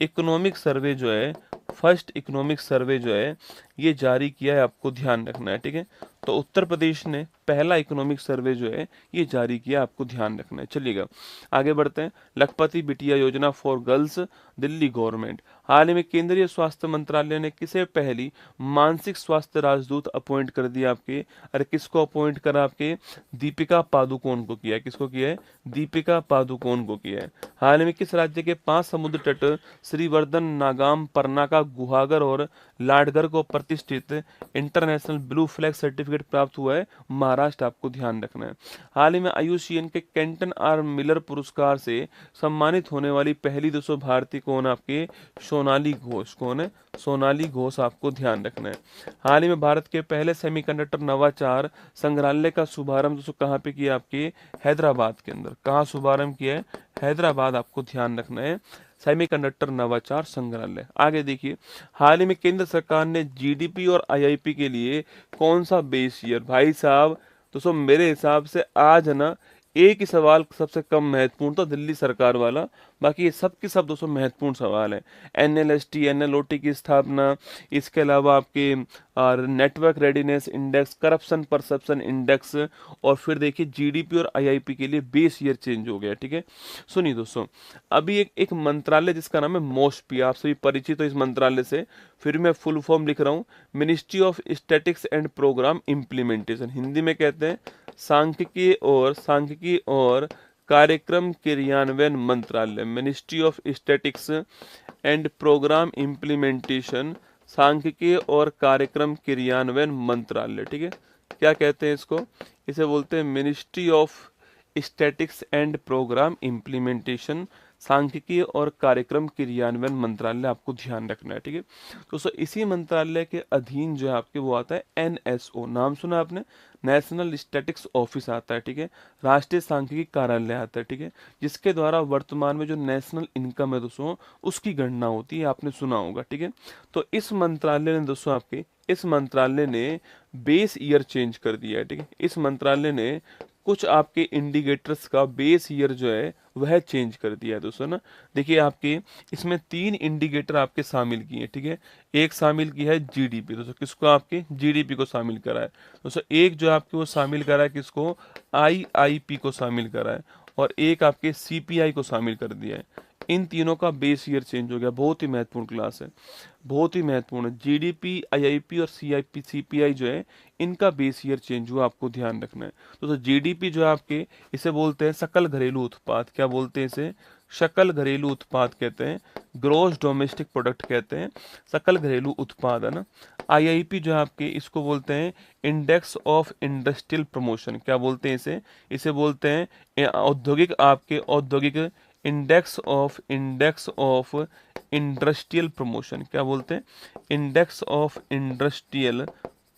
इकोनॉमिक सर्वे जो है, फर्स्ट इकोनॉमिक सर्वे जो है ये जारी किया है, आपको ध्यान रखना है, ठीक है। तो उत्तर प्रदेश ने पहला इकोनॉमिक सर्वे जो है ये जारी किया, आपको ध्यान रखना है। चलिएगा आगे बढ़ते हैं। लखपति बिटिया योजना फॉर गर्ल्स, दिल्ली गवर्नमेंट। हाल ही में केंद्रीय स्वास्थ्य मंत्रालय ने किसे पहली मानसिक स्वास्थ्य राजदूत अपॉइंट कर दिया आपके, अरे किसको अपॉइंट करा आपके, दीपिका पादुकोण को किया है, किसको किया है, दीपिका पादुकोण को किया है। हाल ही में किस राज्य के 5 समुद्र तट श्रीवर्धन, नागाम, परनाका, गुहागर और लाडगर को प्रतिष्ठित इंटरनेशनल ब्लू फ्लैग सर्टिफिकेट प्राप्त हुआ है, महाराष्ट्र, आपको ध्यान रखना है। हाल ही में आईयूसीएन के केंटन आर मिलर पुरस्कार से सम्मानित होने वाली पहली 200 भारतीय कौन आपके, सोनाली घोष, कौन है, सोनाली घोष, आपको ध्यान रखना है। हाल ही में भारत के पहले सेमीकंडक्टर नवाचार संग्रहालय का शुभारंभ दोस्तों कहाँ पे किया आपके, हैदराबाद के अंदर, कहाँ शुभारंभ किया है, हैदराबाद, आपको ध्यान रखना है, सेमीकंडक्टर नवाचार संग्रहालय। आगे देखिए, हाल ही में केंद्र सरकार ने जीडीपी और आईआईपी के लिए कौन सा बेस ईयर, भाई साहब दोस्तों मेरे हिसाब से आज है ना एक ही सवाल सबसे कम महत्वपूर्ण था, दिल्ली सरकार वाला, बाकी ये सब के सब दोस्तों महत्वपूर्ण सवाल है। एनएलएसटी, एनएलओटी की स्थापना, इसके अलावा आपके network readiness index, corruption perception index, और फिर देखिए जीडीपी और आईआईपी के लिए बेस ईयर चेंज हो गया, ठीक है। सुनिए दोस्तों, अभी एक मंत्रालय जिसका नाम है मोस्पी, आप सभी परिचित हो इस मंत्रालय से, फिर मैं फुल फॉर्म लिख रहा हूँ, ministry of statics and program implementation, Hindi में कहते हैं सांख्यिकी और कार्यक्रम क्रियान्वयन मंत्रालय, ministry of statics and program implementation, सांख्यिकी और कार्यक्रम क्रियान्वयन मंत्रालय, ठीक है। क्या कहते हैं इसको, इसे बोलते हैं ministry of statics and program implementation, सांख्यिकी और कार्यक्रम क्रियान्वयन मंत्रालय, आपको ध्यान रखना है, ठीक है। तो इसी मंत्रालय के अधीन जो है आपके वो आता है एनएसओ, नाम सुना आपने, नेशनल स्टैटिक्स ऑफिस आता है, ठीक है, राष्ट्रीय सांख्यिकी कार्यालय आता है, ठीक है, जिसके द्वारा वर्तमान में जो नेशनल इनकम है दोस्तों उसकी गणना होती है, आपने सुना होगा, ठीक है। तो इस मंत्रालय ने दोस्तों आपके, इस मंत्रालय ने बेस ईयर चेंज कर दिया है, ठीक है, इस मंत्रालय ने कुछ आपके इंडिकेटर्स का बेस ईयर जो है वह चेंज कर दिया है दोस्तों ना। देखिए आपके इसमें 3 इंडिकेटर आपके शामिल किए हैं, ठीक है, एक शामिल किया है जीडीपी, दोस्तों किसको, आपके जीडीपी को शामिल करा है दोस्तों, एक जो आपके वो शामिल करा है किसको, आईआईपी को शामिल करा है, और एक आपके सीपीआई को शामिल कर दिया है। इन तीनों का बेस ईयर चेंज हो गया, बहुत ही महत्वपूर्ण क्लास है, बहुत ही महत्वपूर्ण है। जीडीपी, आईआईपी और सीपीआई जो है इनका बेस ईयर चेंज हुआ, आपको ध्यान रखना है। तो जीडीपी जो है आपके, इसे बोलते हैं सकल घरेलू उत्पाद, क्या बोलते हैं इसे, सकल घरेलू उत्पाद कहते हैं, ग्रोस डोमेस्टिक प्रोडक्ट कहते हैं, सकल घरेलू उत्पाद है ना। आईआईपी जो है आपके, इसको बोलते हैं इंडेक्स ऑफ इंडस्ट्रियल प्रमोशन, क्या बोलते हैं इसे, इसे बोलते हैं औद्योगिक, आपके औद्योगिक इंडेक्स ऑफ इंडस्ट्रियल प्रमोशन, क्या बोलते हैं, इंडेक्स ऑफ इंडस्ट्रियल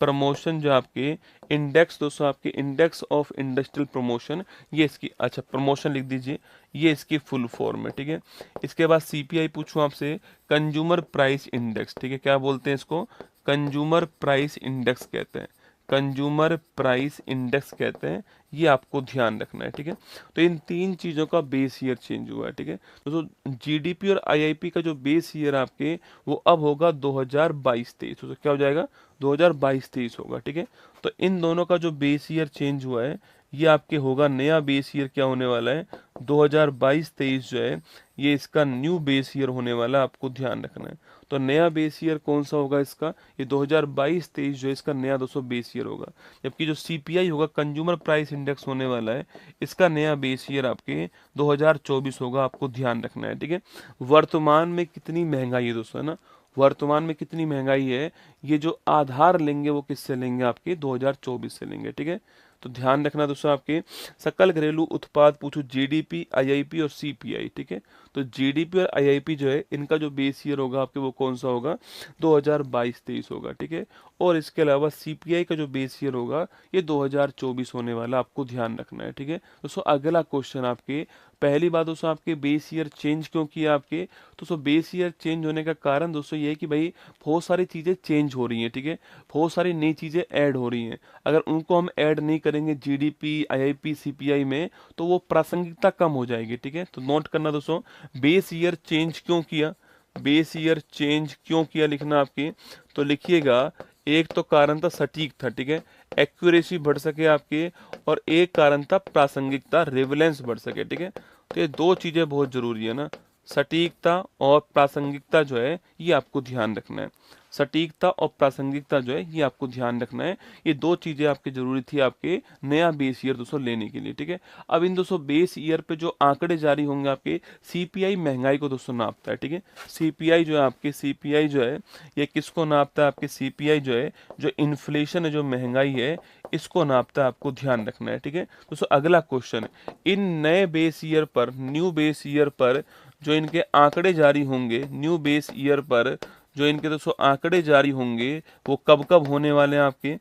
प्रमोशन, जो आपके इंडेक्स दोस्तों आपके इंडेक्स ऑफ इंडस्ट्रियल प्रमोशन, ये इसकी, अच्छा प्रमोशन लिख दीजिए, ये इसकी फुल फॉर्म है, ठीक है। इसके बाद सीपीआई पूछूं आपसे, कंज्यूमर प्राइस इंडेक्स, ठीक है, क्या बोलते हैं इसको, कंज्यूमर प्राइस इंडेक्स कहते हैं, कंज्यूमर प्राइस इंडेक्स कहते हैं, ये आपको ध्यान रखना है, ठीक है। तो इन तीन चीज़ों का बेस ईयर चेंज हुआ है, ठीक है। दोस्तों जीडीपी और आईआईपी का जो बेस ईयर आपके वो अब होगा 2022-23, तो क्या हो जाएगा 2022-23 होगा, ठीक है। तो इन दोनों का जो बेस ईयर चेंज हुआ है ये आपके होगा, नया बेस ईयर क्या होने वाला है 2022-23 जो है ये इसका न्यू बेस ईयर होने वाला है, आपको ध्यान रखना है। तो नया बेस ईयर कौन सा होगा इसका, ये 2022-23 जो है इसका नया दोस्तों बेस ईयर होगा। जबकि जो सीपीआई होगा, कंज्यूमर प्राइस इंडेक्स होने वाला है, इसका नया बेस ईयर आपके 2024 होगा, आपको ध्यान रखना है, ठीक है। वर्तमान में कितनी महंगाई है दोस्तों, है ना, वर्तमान में कितनी महंगाई है, ये जो आधार लेंगे वो किससे लेंगे, आपके 2024 से लेंगे, ठीक है। तो ध्यान रखना दोस्तों, आपके सकल घरेलू उत्पाद पूछो, जीडीपी, आईआईपी और सीपीआई, ठीक है। तो जीडीपी और आईआईपी जो है इनका जो बेस ईयर होगा आपके वो कौन सा होगा 2022-23 होगा, ठीक है। और इसके अलावा सीपीआई का जो बेस ईयर होगा ये 2024 होने वाला, आपको ध्यान रखना है, ठीक है। दोस्तों अगला क्वेश्चन आपके, पहली बात दोस्तों आपके बेस ईयर चेंज क्यों किया आपके, दोस्तों बेस ईयर चेंज होने का कारण दोस्तों ये है कि भाई बहुत सारी चीज़ें चेंज हो रही हैं, ठीक है, बहुत सारी नई चीज़ें ऐड हो रही हैं। अगर उनको हम ऐड नहीं करेंगे जीडीपी, आईआईपी, सीपीआई में, तो वो प्रासंगिकता कम हो जाएगी, ठीक है। तो नोट करना दोस्तों, बेस ईयर चेंज क्यों किया, बेस ईयर चेंज क्यों किया लिखना आपकी, तो लिखिएगा एक तो कारण था सटीक था, ठीक है, एक्यूरेसी बढ़ सके आपके, और एक कारण था प्रासंगिकता, रिवेलेंस बढ़ सके, ठीक है। तो ये दो चीजें बहुत जरूरी है ना, सटीकता और प्रासंगिकता जो है ये आपको ध्यान रखना है, सटीकता और प्रासंगिकता जो है ये आपको ध्यान रखना है। ये दो चीजें आपकी जरूरी थी आपके नया बेस ईयर दोस्तों लेने के लिए, ठीक है। अब इन दोस्तों बेस ईयर पे जो आंकड़े जारी होंगे आपके, सीपीआई महंगाई को दोस्तों नापता है, ठीक है। सीपीआई जो है आपके, सीपीआई जो है ये किसको नापता है, आपके सीपीआई जो है जो इन्फ्लेशन है, जो महंगाई है, इसको नापता है, आपको ध्यान रखना है, ठीक है। दोस्तों अगला क्वेश्चन, इन नए बेस ईयर पर, न्यू बेस ईयर पर जो इनके आंकड़े जारी होंगे, न्यू बेस ईयर पर जो इनके दोस्तों आंकड़े जारी होंगे वो कब कब होने वाले हैं आपके,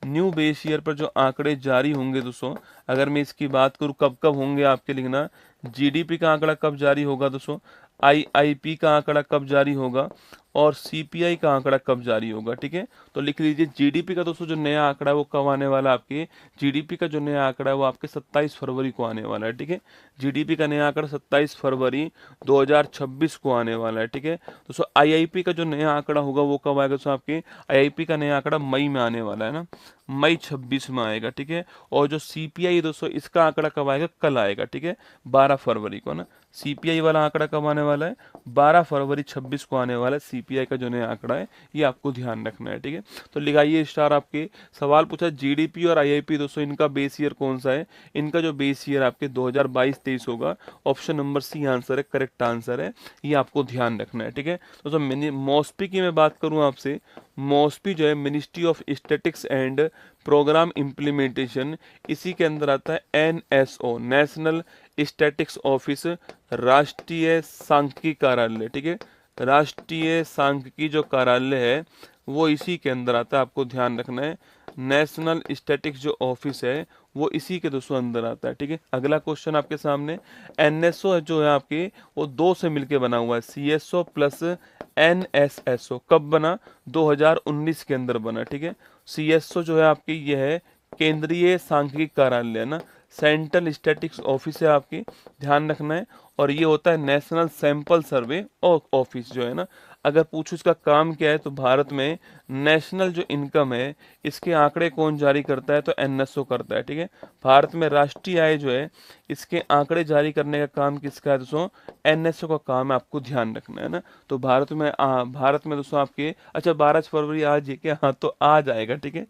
न्यू बेस ईयर पर जो आंकड़े जारी होंगे दोस्तों, अगर मैं इसकी बात करूं कब कब होंगे आपके, लिखना जीडीपी का आंकड़ा कब जारी होगा दोस्तों, आईआईपी का आंकड़ा कब जारी होगा, और सीपीआई का आंकड़ा कब जारी होगा, ठीक है। तो लिख लीजिए जीडीपी का दोस्तों जो नया आंकड़ा है वो कब आने वाला है आपके, जीडीपी का जो नया आंकड़ा है वो आपके 27 फरवरी को आने वाला है, ठीक है। जीडीपी का नया आंकड़ा 27 फरवरी 2026 को आने वाला है, ठीक है। दोस्तों आईआईपी का जो नया आंकड़ा होगा वो कब आएगा दोस्तों, आपके आईआईपी का नया आंकड़ा मई में आने वाला है ना, मई 26 में आएगा, ठीक है। और जो सीपीआई दोस्तों इसका आंकड़ा कब आएगा, कल आएगा, ठीक है, 12 फरवरी को ना। सीपीआई वाला आंकड़ा कब आने वाला है, 12 फरवरी 26 को आने वाला है सीपीआई का जो नया आंकड़ा है, ये आपको ध्यान रखना है, ठीक है। तो लिखाइए स्टार, आपके सवाल पूछा जीडीपी और आईआईपी दोस्तों इनका बेस ईयर कौन सा है, इनका जो बेस ईयर आपके 2022-23 होगा, ऑप्शन नंबर सी आंसर है, करेक्ट आंसर है, ये आपको ध्यान रखना है, ठीक है। दोस्तों मॉस्पी की मैं बात करूं आपसे, मॉस्पी जो है ministry of statics and program implementation, इसी के अंदर आता है एनएसओ, नेशनल स्टैटिक्स ऑफिस, राष्ट्रीय सांख्यिकी कार्यालय, ठीक है, राष्ट्रीय सांख्यिकी जो कार्यालय है वो इसी के अंदर आता है, आपको ध्यान रखना है। नेशनल स्टैटिक्स जो ऑफिस है वो इसी के दोस्तों अंदर आता है, ठीक है। अगला क्वेश्चन आपके सामने, एनएसओ जो है आपके वो दो से मिलके बना हुआ है, सीएसओ प्लस एनएसएसओ, कब बना, 2019 के अंदर बना, ठीक है। सीएसओ जो है आपकी ये है केंद्रीय सांख्यिकी कार्यालय है ना, सेंट्रल स्टैटिक्स ऑफिस है आपकी, ध्यान रखना है। और ये होता है नेशनल सैंपल सर्वे ऑफिस जो है ना, अगर पूछो इसका काम क्या है, तो भारत में नेशनल जो इनकम है इसके आंकड़े कौन जारी करता है, तो एनएसओ करता है, ठीक है। भारत में राष्ट्रीय आय जो है इसके आंकड़े जारी करने का काम किसका है दोस्तों, एनएसओ का काम है, आपको ध्यान रखना है ना। तो भारत में दोस्तों आपके, अच्छा 12 फरवरी आज है क्या, हाँ तो आज आएगा, ठीक है,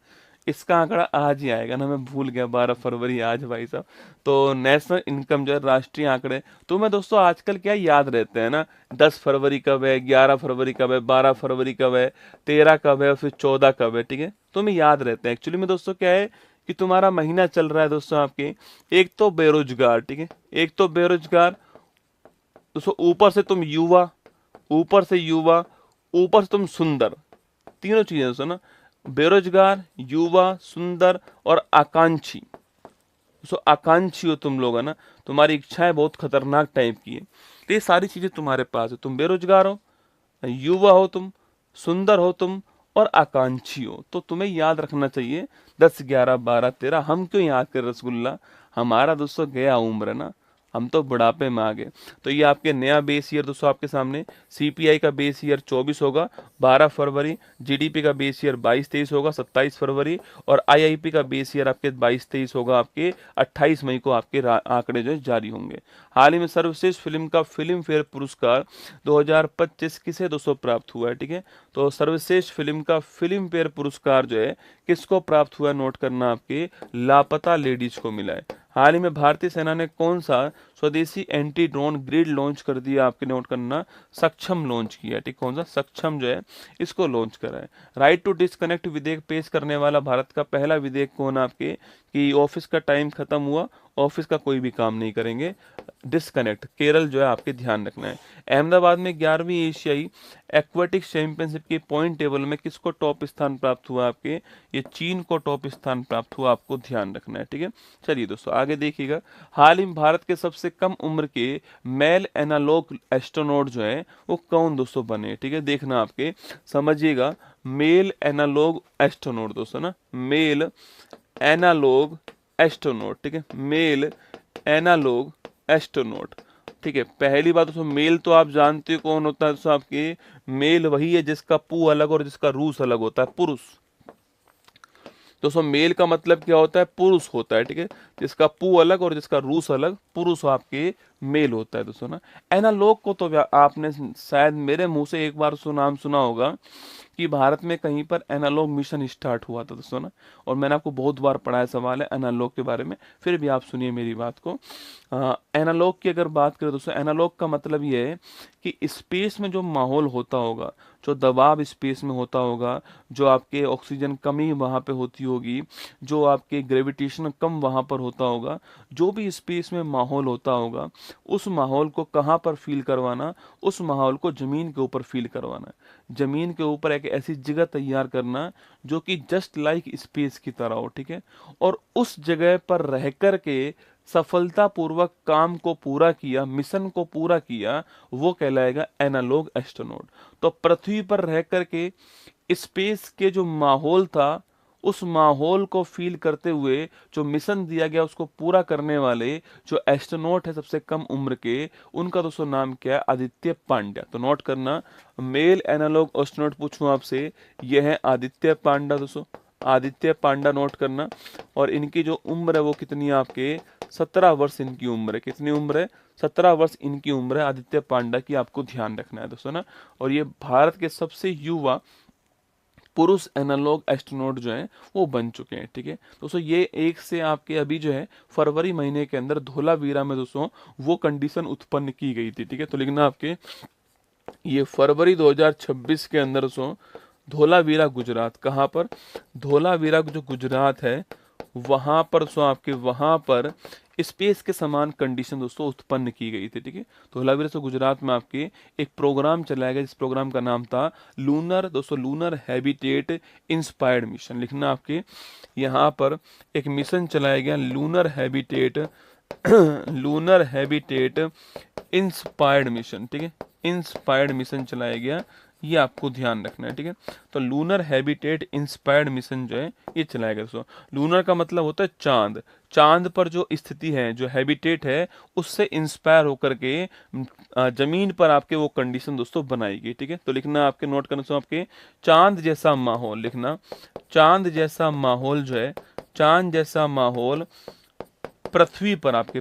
इसका आंकड़ा आज ही आएगा ना, मैं भूल गया 12 फरवरी आज भाई साहब। तो नेशनल इनकम जो है राष्ट्रीय आंकड़े, तो मैं दोस्तों आजकल क्या याद रहते हैं ना, 10 फरवरी कब है, 11 फरवरी कब है, 12 फरवरी कब है, 13 कब है, फिर 14 कब है, ठीक है, तो मैं याद रहते हैं। एक्चुअली में दोस्तों क्या है कि तुम्हारा महीना चल रहा है दोस्तों आपके, एक तो बेरोजगार, ठीक है, एक तो बेरोजगार दोस्तों, ऊपर से तुम युवा, ऊपर से युवा, ऊपर से तुम सुंदर, तीनों चीजें दोस्तों ना, बेरोजगार, युवा, सुंदर और आकांक्षी। सो आकांक्षी हो तुम लोग है ना, तुम्हारी इच्छाएं बहुत खतरनाक टाइप की है, तो ये सारी चीजें तुम्हारे पास है, तुम बेरोजगार हो, युवा हो तुम, सुंदर हो तुम, और आकांक्षी हो। तो तुम्हें याद रखना चाहिए 10, 11, 12, 13। हम क्यों याद करें रसगुल्ला, हमारा दोस्तों गया उम्र ना, हम तो बुढ़ापे में आ गए। तो ये आपके नया बेस ईयर दोस्तों आपके सामने, सीपीआई का बेस ईयर 24 होगा 12 फरवरी, जीडीपी का बेस ईयर 22-23 होगा 27 फरवरी, और आईआईपी का बेस ईयर आपके 22-23 होगा आपके 28 मई को आपके आंकड़े जो है जारी होंगे। हाल ही में सर्वश्रेष्ठ फिल्म का फिल्म फेयर पुरस्कार 2025 किसे दोस्तों प्राप्त हुआ है, ठीक है। तो सर्वश्रेष्ठ फिल्म का फिल्म फेयर पुरस्कार जो है किसको प्राप्त हुआ, नोट करना, आपके लापता लेडीज को मिला है। हाल ही में भारतीय सेना ने कौन सा स्वदेशी एंटी ड्रोन ग्रिड लॉन्च कर दिया, आपके नोट करना, सक्षम लॉन्च किया, ठीक। कौन सा, सक्षम जो है इसको लॉन्च करा है। राइट टू डिस्कनेक्ट विधेयक पेश करने वाला भारत का पहला विधेयक कौन, आपके कि ऑफिस का टाइम खत्म हुआ, ऑफिस का कोई भी काम नहीं करेंगे, डिस्कनेक्ट, केरल जो है आपके ध्यान रखना है। अहमदाबाद में 11वीं एशियाई एक्वेटिक चैंपियनशिप के पॉइंट टेबल में किसको टॉप स्थान प्राप्त हुआ, आपके ये चीन को टॉप स्थान प्राप्त हुआ, आपको ध्यान रखना है, ठीक है। चलिए दोस्तों आगे देखिएगा। हाल ही में भारत के सबसे कम उम्र के मेल एनालॉग एस्ट्रोनॉट जो है वो कौन दोस्तों बने, ठीक है। देखना आपके, समझिएगा, मेल एनालॉग एस्ट्रोनॉट दोस्तों ना, मेल एनालॉग एस्ट्रोनॉट, ठीक है, मेल एनालॉग एस्ट्रोनॉट, ठीक है। पहली बात दोस्तों, मेल तो आप जानते हो कौन होता है दोस्तों, आपके मेल वही है जिसका पू अलग और जिसका रूस अलग होता है, पुरुष। दोस्तों मेल का मतलब क्या होता है, पुरुष होता है, ठीक है। जिसका पू अलग और जिसका रूस अलग, पुरुष आपके मेल होता है दोस्तों ना। एनालॉग को तो आपने शायद मेरे मुंह से एक बार नाम सुना होगा कि भारत में कहीं पर एनालॉग मिशन स्टार्ट हुआ था दोस्तों ना, और मैंने आपको बहुत बार पढ़ाया सवाल है एनालॉग के बारे में, फिर भी आप सुनिए मेरी बात को। एनालॉग की अगर बात करें दोस्तों, एनालॉग का मतलब ये है कि स्पेस में जो माहौल होता होगा, जो दबाव स्पेस में होता होगा, जो आपके ऑक्सीजन कमी वहाँ पे होती होगी, जो आपके ग्रेविटेशन कम वहाँ पर होता होगा, जो भी स्पेस में माहौल होता होगा, उस माहौल को कहाँ पर फील करवाना, उस माहौल को जमीन के ऊपर फील करवाना, जमीन के ऊपर एक ऐसी जगह तैयार करना जो कि जस्ट लाइक स्पेस की तरह हो, ठीक है। और उस जगह पर रह कर के सफलतापूर्वक काम को पूरा किया, मिशन को पूरा किया, वो कहलाएगा एनालॉग एस्ट्रोनॉट। तो पृथ्वी पर रह करके स्पेस के जो माहौल था, उस माहौल को फील करते हुए जो मिशन दिया गया उसको पूरा करने वाले जो एस्ट्रोनॉट है सबसे कम उम्र के, उनका दोस्तों नाम क्या है, आदित्य पांड्या। तो नोट करना, मेल एनालॉग एस्ट्रोनॉट पूछूं आपसे, यह है आदित्य पांड्या दोस्तों, आदित्य पांड्या नोट करना। और इनकी जो उम्र है वो कितनी है, आपके 17 वर्ष इनकी उम्र है। कितनी उम्र है, 17 वर्ष इनकी उम्र है आदित्य पांड्या की, आपको ध्यान रखना है दोस्तों ना। और ये भारत के सबसे युवा पुरुष एनालॉग एस्ट्रोनॉट जो हैं वो बन चुके हैं, ठीक है दोस्तों। ये एक से आपके अभी जो है फरवरी महीने के अंदर धोलावीरा में दोस्तों वो कंडीशन उत्पन्न की गई थी, ठीक है। तो लिखना आपके, ये फरवरी 2026 के अंदर दोस्तों धोलावीरा गुजरात, कहाँ पर, धोलावीरा जो गुजरात है वहां पर दोस्तों आपके, वहां पर स्पेस के समान कंडीशन दोस्तों उत्पन्न की गई थी, ठीक है। धोलावीरा से गुजरात में आपके एक प्रोग्राम चलाया गया, जिस प्रोग्राम का नाम था लूनर दोस्तों, लूनर हैबिटेट इंस्पायर्ड मिशन। लिखना आपके, यहाँ पर एक मिशन चलाया गया lunar habitat lunar habitat inspired mission, ठीक है, इंस्पायर्ड मिशन चलाया गया, ये आपको ध्यान रखना है, ठीक है। तो लूनर हैबिटेट इंस्पायर्ड मिशन जो है ये चलाया गया दोस्तों। लूनर का मतलब होता है चांद, चांद पर जो स्थिति है, जो हैबिटेट है, उससे इंस्पायर होकर के जमीन पर आपके वो कंडीशन दोस्तों बनाएगी, ठीक है। तो लिखना आपके, नोट करना दोस्तों आपके, चांद जैसा माहौल, लिखना चांद जैसा माहौल जो है, चांद जैसा माहौल पृथ्वी पर, आपके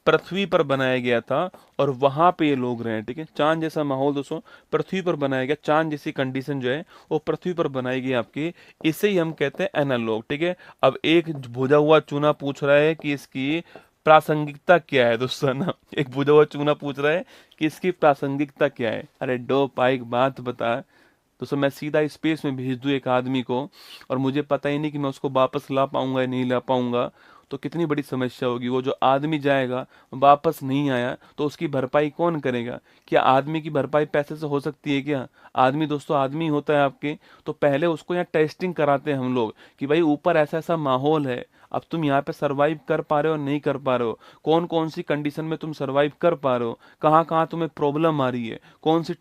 पृथ्वी पर बनाया गया था और वहां पे ये लोग रहे हैं, ठीक है। चांद जैसा माहौल दोस्तों पृथ्वी पर बनाया गया, चांद जैसी कंडीशन जो है वो पृथ्वी पर बनाई गई आपकी, इसे ही हम कहते हैं एनालॉग, ठीक है। अब एक भुजा हुआ चूना पूछ रहा है कि इसकी प्रासंगिकता क्या है दोस्तों ना, एक भुजा हुआ चूना पूछ रहा है कि इसकी प्रासंगिकता क्या है। अरे दो पाइक बात बता दोस्तों, मैं सीधा स्पेस में भेज दूं एक आदमी को और मुझे पता ही नहीं कि मैं उसको वापस ला पाऊंगा या नहीं ला पाऊंगा, तो कितनी बड़ी समस्या होगी। वो जो आदमी जाएगा वापस नहीं आया तो उसकी भरपाई कौन करेगा? क्या आदमी की भरपाई पैसे से हो सकती है क्या? आदमी दोस्तों आदमी होता है आपके, तो पहले उसको यहाँ टेस्टिंग कराते हैं हम लोग कि भाई ऊपर ऐसा ऐसा माहौल है, अब तुम यहाँ पे सरवाइव कर पा रहे हो नहीं कर पा रहे हो, कौन कौन सी कंडीशन में तुम सरवाइव कर पा रहे हो, कहाँ कहाँ तुम्हें प्रॉब्लम आ रही है, कौन सी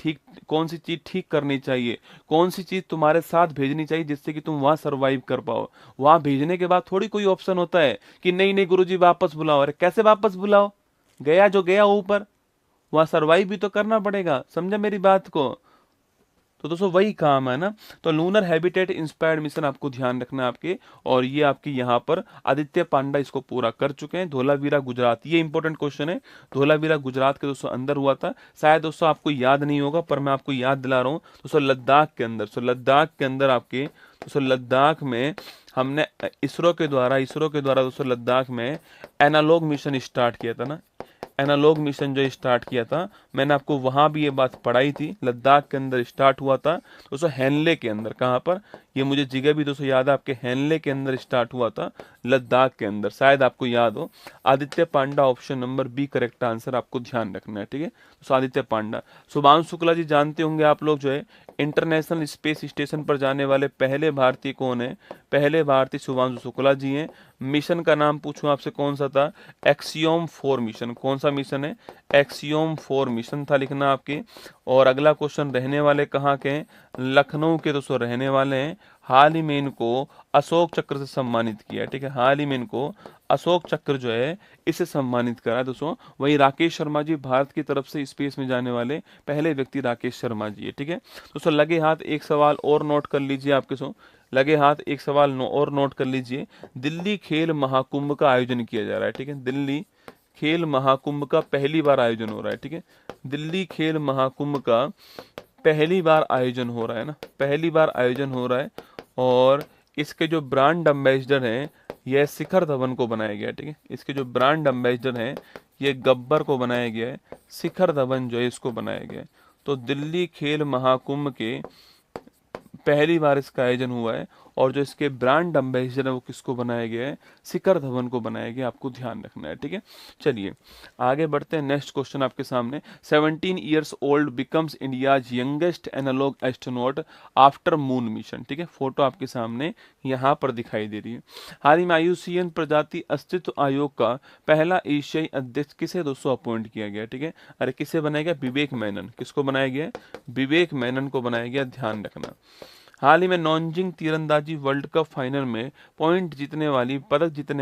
चीज ठीक करनी चाहिए, कौन सी चीज तुम्हारे साथ भेजनी चाहिए जिससे कि तुम वहां सरवाइव कर पाओ। वहां भेजने के बाद थोड़ी कोई ऑप्शन होता है कि नहीं नहीं गुरुजी वापस बुलाओ। अरे कैसे वापस बुलाओ, गया जो गया ऊपर, वहां सरवाइव भी तो करना पड़ेगा, समझा मेरी बात को। तो दोस्तों वही काम है ना। तो लूनर हैबिटेट इंस्पायर्ड मिशन आपको ध्यान रखना है आपके, और ये आपके यहाँ पर आदित्य पांडा इसको पूरा कर चुके हैं। धोलावीरा गुजरात, ये इंपॉर्टेंट क्वेश्चन है, धोलावीरा गुजरात के दोस्तों अंदर हुआ था। शायद दोस्तों आपको याद नहीं होगा पर मैं आपको याद दिला रहा हूँ दोस्तों, लद्दाख के अंदर। तो लद्दाख के अंदर आपके दोस्तों, लद्दाख में हमने इसरो के द्वारा दोस्तों लद्दाख में एनालॉग मिशन स्टार्ट किया था ना, एनालॉग मिशन जो स्टार्ट किया था, मैंने आपको वहां भी ये बात पढ़ाई थी, लद्दाख के अंदर स्टार्ट हुआ था दोस्तों, हैनले के अंदर। कहाँ पर, ये मुझे जगह भी दोस्तों याद है आपके, हैनले के अंदर स्टार्ट हुआ था, लद्दाख के अंदर, शायद आपको याद हो। Aditya Panda option number B correct answer आपको ध्यान रखना है, ठीक है। तो आदित्य पांडा। शुभांशु शुक्ला जी जानते होंगे आप लोग जो है, इंटरनेशनल स्पेस स्टेशन पर जाने वाले पहले भारतीय कौन है, पहले भारतीय शुभांशु शुक्ला जी हैं। मिशन का नाम पूछूं आपसे कौन सा था, एक्सियोम 4 मिशन। कौन सा मिशन है, एक्सियोम 4 मिशन था लिखना आपके। और अगला क्वेश्चन रहने वाले कहाँ के हैं, लखनऊ के दोस्तों रहने वाले हैं। हाल ही में इनको अशोक चक्र से सम्मानित किया है, ठीक है, हाल ही में इनको अशोक चक्र जो है इसे सम्मानित करा है दोस्तों। वही राकेश शर्मा जी, भारत की तरफ से स्पेस में जाने वाले पहले व्यक्ति राकेश शर्मा जी है, ठीक है दोस्तों। लगे हाथ एक सवाल और नोट कर लीजिए आपके सो, लगे हाथ एक सवाल और नोट कर लीजिए। दिल्ली खेल महाकुंभ का आयोजन किया जा रहा है, ठीक है, दिल्ली खेल महाकुंभ का पहली बार आयोजन हो रहा है, ठीक है, दिल्ली खेल महाकुंभ का पहली बार आयोजन हो रहा है ना, पहली बार आयोजन हो रहा है। और इसके जो ब्रांड एम्बेसडर हैं, यह शिखर धवन को बनाया गया है, ठीक है, इसके जो ब्रांड एम्बेसडर हैं ये गब्बर को बनाया गया है, शिखर धवन जो है इसको बनाया गया है। तो दिल्ली खेल महाकुंभ के पहली बार इसका आयोजन हुआ है, और जो इसके ब्रांड एम्बेसडर है वो किसको बनाया गया है, शिखर धवन को बनाया गया, आपको ध्यान रखना है, ठीक है। चलिए आगे बढ़ते हैं, नेक्स्ट क्वेश्चन आपके सामने। 17 years old becomes India's youngest analog astronaut after moon mission, ठीक है, फोटो आपके सामने यहाँ पर दिखाई दे रही है। हाल ही में IUCN प्रजाति अस्तित्व आयोग का पहला एशियाई अध्यक्ष किसे दोस्तों अपॉइंट किया गया, ठीक है, अरे किसे बनाया गया, विवेक मेनन। किसको बनाया गया, विवेक मेनन को बनाया गया, ध्यान रखना। हाल ही में नॉन्जिंग तीरंदाजी वर्ल्ड कप फाइनल में पदक जीतने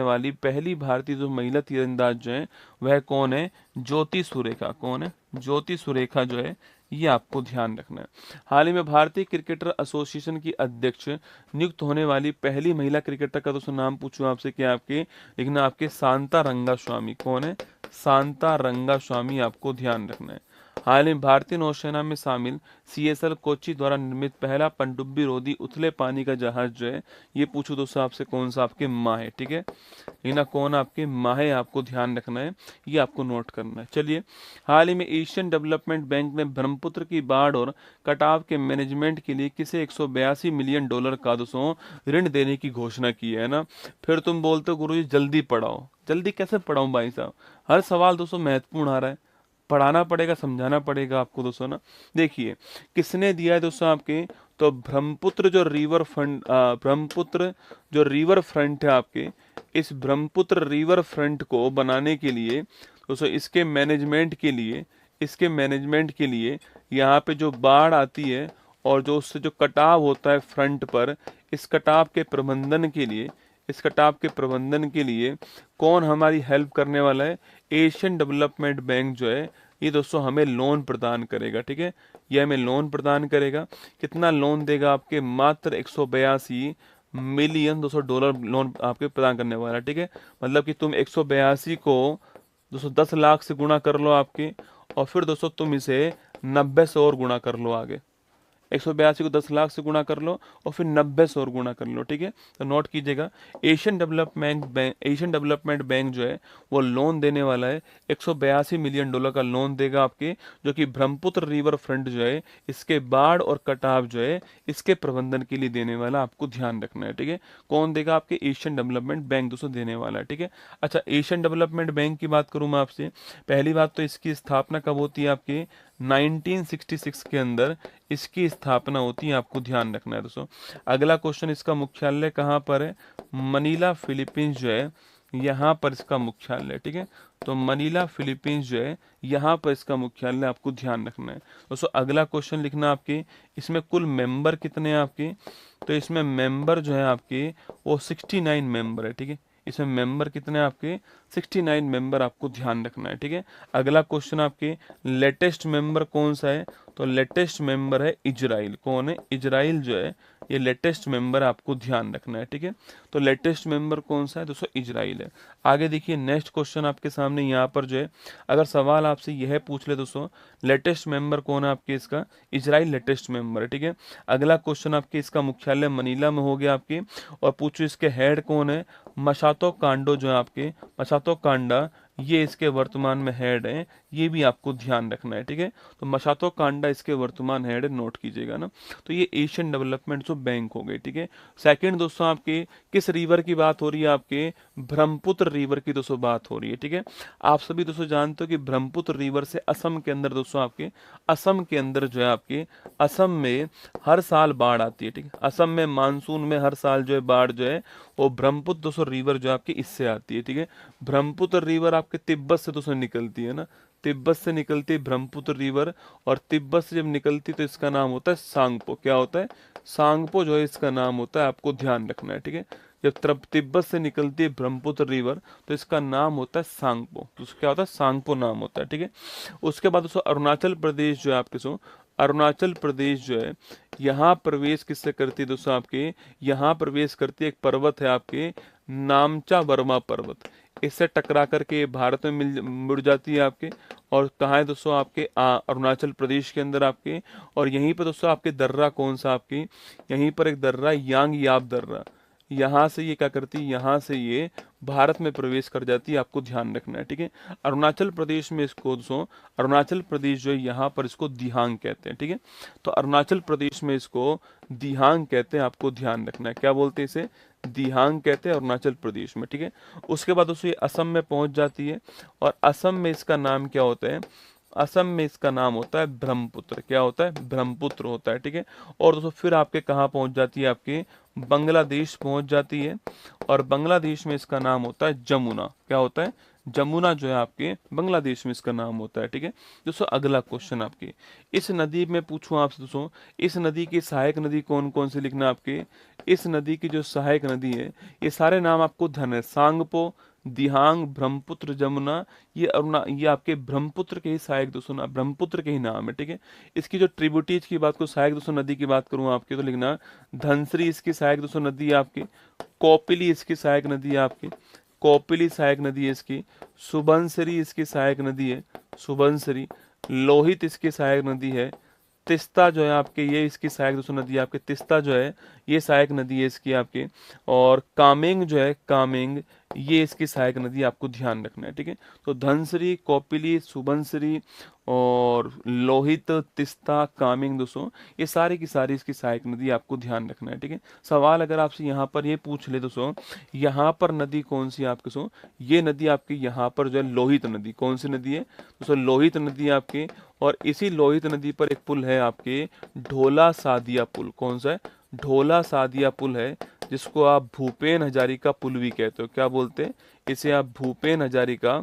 वाली पहली भारतीय जो महिला तीरंदाज जो है वह कौन है, ज्योति सुरेखा। कौन है, ज्योति सुरेखा जो है, ये आपको ध्यान रखना है। हाल ही में भारतीय क्रिकेटर एसोसिएशन की अध्यक्ष नियुक्त होने वाली पहली महिला क्रिकेटर का दोस्तों नाम पूछूं आपसे, क्या आपके लिखना, आपके शांता रंगास्वामी। कौन है, शांता रंगास्वामी, आपको ध्यान रखना है। हाल ही में भारतीय नौसेना में शामिल CSL कोच्चि द्वारा निर्मित पहला पनडुब्बी रोधी उथले पानी का जहाज जो है, ये पूछो दोस्तों आपसे कौन सा, आपके माँ है, ठीक है, लेकिन कौन आपके माँ है, आपको ध्यान रखना है, ये आपको नोट करना है। चलिए, हाल ही में एशियन डेवलपमेंट बैंक ने ब्रह्मपुत्र की बाढ़ और कटाव के मैनेजमेंट के लिए किसे 182 मिलियन डॉलर का दोस्तों ऋण देने की घोषणा की है ना। फिर तुम बोलते हो गुरु जी जल्दी पढ़ाओ, जल्दी कैसे पढ़ाऊं भाई साहब, हर सवाल दोस्तों महत्वपूर्ण आ रहा है, पढ़ाना पड़ेगा, समझाना पड़ेगा आपको दोस्तों ना। देखिए किसने दिया है दोस्तों आपके, तो ब्रह्मपुत्र जो रिवर फ्रंट है आपके, इस ब्रह्मपुत्र रिवर फ्रंट को बनाने के लिए दोस्तों, इसके मैनेजमेंट के लिए यहाँ पे जो बाढ़ आती है और जो उससे जो कटाव होता है फ्रंट पर, इस कटाव के प्रबंधन के लिए कौन हमारी हेल्प करने वाला है, एशियन डेवलपमेंट बैंक जो है ये दोस्तों हमें लोन प्रदान करेगा, ठीक है, ये हमें लोन प्रदान करेगा। कितना लोन देगा, आपके मात्र 182 मिलियन दोस्तों डॉलर लोन आपके प्रदान करने वाला है, ठीक है। मतलब कि तुम 182 को दोस्तों 10 लाख से गुणा कर लो आपके, और फिर दोस्तों तुम इसे 90 से और गुणा कर लो आगे, 182 को 10 लाख से गुणा कर लो और फिर 90 से और गुणा कर लो, ठीक है। तो नोट कीजिएगा, एशियन डेवलपमेंट बैंक जो है वो लोन देने वाला है, 182 मिलियन डॉलर का लोन देगा आपके, जो कि ब्रह्मपुत्र रिवर फ्रंट जो है इसके बाढ़ और कटाव जो है इसके प्रबंधन के लिए देने वाला, आपको ध्यान रखना है, ठीक है। कौन देगा, आपके एशियन डेवलपमेंट बैंक दोस्तों देने वाला है, ठीक है। अच्छा, एशियन डेवलपमेंट बैंक की बात करूं मैं आपसे, पहली बात तो इसकी स्थापना कब होती है आपके 1966 के अंदर इसकी स्थापना होती है, आपको ध्यान रखना है दोस्तों। अगला क्वेश्चन, इसका मुख्यालय कहाँ पर है? मनीला फिलीपींस जो है यहाँ पर इसका मुख्यालय है, ठीक है। तो मनीला फिलीपींस जो है यहाँ पर इसका मुख्यालय, आपको ध्यान रखना है दोस्तों। अगला क्वेश्चन लिखना आपके, इसमें कुल मेंबर कितने हैं आपके? तो इसमें मेंबर जो है आपके वो 69 मेंबर है, ठीक है। इसमें मेंबर कितने हैं आपके? 69 मेंबर, आपको ध्यान रखना है, ठीक है। अगला क्वेश्चन आपके, लेटेस्ट मेंबर कौन सा है? तो लेटेस्ट मेंबर है इजराइल। कौन है? इजराइल जो है ये लेटेस्ट मेंबर, आपको ध्यान रखना है, ठीक है। तो लेटेस्ट मेंबर कौन सा है दोस्तों? इजराइल है। आगे देखिए नेक्स्ट क्वेश्चन आपके सामने यहाँ पर जो है, अगर सवाल आपसे यह पूछ ले दोस्तों, लेटेस्ट मेंबर कौन है आपके? इसका इजराइल लेटेस्ट मेंबर है, ठीक है। अगला क्वेश्चन आपके, इसका मुख्यालय मनीला में हो गया आपके, और पूछो इसके हेड कौन है? मसातो कांडो जो है आपके, मसातो कांडा ये इसके वर्तमान में हेड है, ये भी आपको ध्यान रखना है, ठीक है। तो मसातो कांडा इसके वर्तमान हेड, नोट कीजिएगा ना। तो ये एशियन डेवलपमेंट जो बैंक हो गई, ठीक है। सेकंड दोस्तों आपके किस रिवर की बात हो रही है? आपके ब्रह्मपुत्र रिवर की दोस्तों बात हो रही है, ठीक है। आप सभी दोस्तों जानते हो कि ब्रह्मपुत्र रिवर से असम के अंदर दोस्तों आपके, असम के अंदर जो है आपके, असम में हर साल बाढ़ आती है, ठीक है। असम में मानसून में हर साल जो है बाढ़ जो है वो ब्रह्मपुत्र दोस्तों रिवर जो आपकी इससे आती है, ठीक है। ब्रह्मपुत्र रिवर आपके तिब्बत से दोस्तों निकलती है ना, तिब्बत से निकलती है ब्रह्मपुत्र रिवर, और तिब्बत से जब निकलती तो इसका नाम होता है सांगपो। क्या होता है? सांगपो जो है इसका नाम होता है, आपको ध्यान रखना है, ठीक है। जब तिब्बत से निकलती है ब्रह्मपुत्र रिवर तो इसका नाम होता है सांगपो, तो क्या होता है? सांगपो नाम होता है, ठीक है। उसके बाद दोस्तों अरुणाचल प्रदेश जो है आपके सो, अरुणाचल प्रदेश जो है यहाँ प्रवेश किससे करती है दोस्तों आपके? यहाँ प्रवेश करती है एक पर्वत है आपके, नामचा वर्मा पर्वत, इससे टकरा करके भारत में मुड़ जाती है आपके। और कहाँ है दोस्तों? आपके अरुणाचल प्रदेश के अंदर आपके। और यहीं पर दोस्तों आपके दर्रा कौन सा आपकी? यहीं पर एक दर्रा यांग याप दर्रा, यहाँ से ये क्या करती है? यहाँ से ये भारत में प्रवेश कर जाती है, आपको ध्यान रखना है, ठीक है। अरुणाचल प्रदेश में इसको दोस्तों, अरुणाचल प्रदेश जो है यहाँ पर इसको दिहांग कहते हैं, ठीक है। तो अरुणाचल प्रदेश में इसको दिहांग कहते हैं, आपको ध्यान रखना है। क्या बोलते हैं इसे? दिहांग कहते हैं अरुणाचल प्रदेश में, ठीक है। उसके बाद दोस्तों ये असम में पहुंच जाती है, और असम में इसका नाम क्या होता है? असम में इसका नाम होता है ब्रह्मपुत्र। क्या होता है? ब्रह्मपुत्र होता है, ठीक है। और दोस्तों फिर आपके कहाँ पहुंच जाती है? आपके बांग्लादेश पहुंच जाती है, और बांग्लादेश में इसका नाम होता है जमुना। क्या होता है? जमुना जो है आपके बांग्लादेश में इसका नाम होता है, ठीक है। दोस्तों अगला क्वेश्चन आपके, इस नदी में पूछूं आपसे दोस्तों, इस नदी की सहायक नदी कौन कौन सी लिखना आपके? इस नदी की जो सहायक नदी है, ये सारे नाम आपको ध्यान है, सांगपो, दिहांग, ब्रह्मपुत्र, जमुना, ये आपके ब्रह्मपुत्र के ही सहायक दोस्तों ब्रह्मपुत्र के ही नाम है, ठीक है। इसकी जो ट्रिब्यूटरीज की बात को, सहायक दोस्तों नदी की बात करूं आपके, तो लिखना धनसरी इसकी सहायक दोस्तों नदी है आपकी, कौपिली इसकी सहायक नदी है आपकी, कौपिली सहायक नदी है इसकी, सुबनसिरी इसकी सहायक नदी है, सुबनसिरी, लोहित इसकी सहायक नदी है, तिस्ता जो है आपके ये इसकी सहायक दोस्तों नदी है आपके, तिस्ता जो है ये सहायक नदी है इसकी आपके, और कामेंग जो है, कामेंग ये इसकी सहायक नदी, आपको ध्यान रखना है, ठीक है। तो धनसरी, कौपिली, सुबनसिरी और लोहित, तिस्ता, कामेंग दोस्तों ये सारी की सारी इसकी सहायक नदी, आपको ध्यान रखना है, ठीक है। सवाल अगर आपसे यहाँ पर ये पूछ ले दोस्तों, यहाँ पर नदी कौन सी है आपके सो, ये नदी आपकी यहाँ पर जो है लोहित नदी, कौन सी नदी है दोस्तों? लोहित नदी है आपके। और इसी लोहित नदी पर एक पुल है आपके, ढोला सादिया पुल। कौन सा है? ढोला सादिया पुल है, जिसको आप भूपेन हजारिका पुल भी कहते हो। क्या बोलते हैं इसे? आप भूपेन हजारिका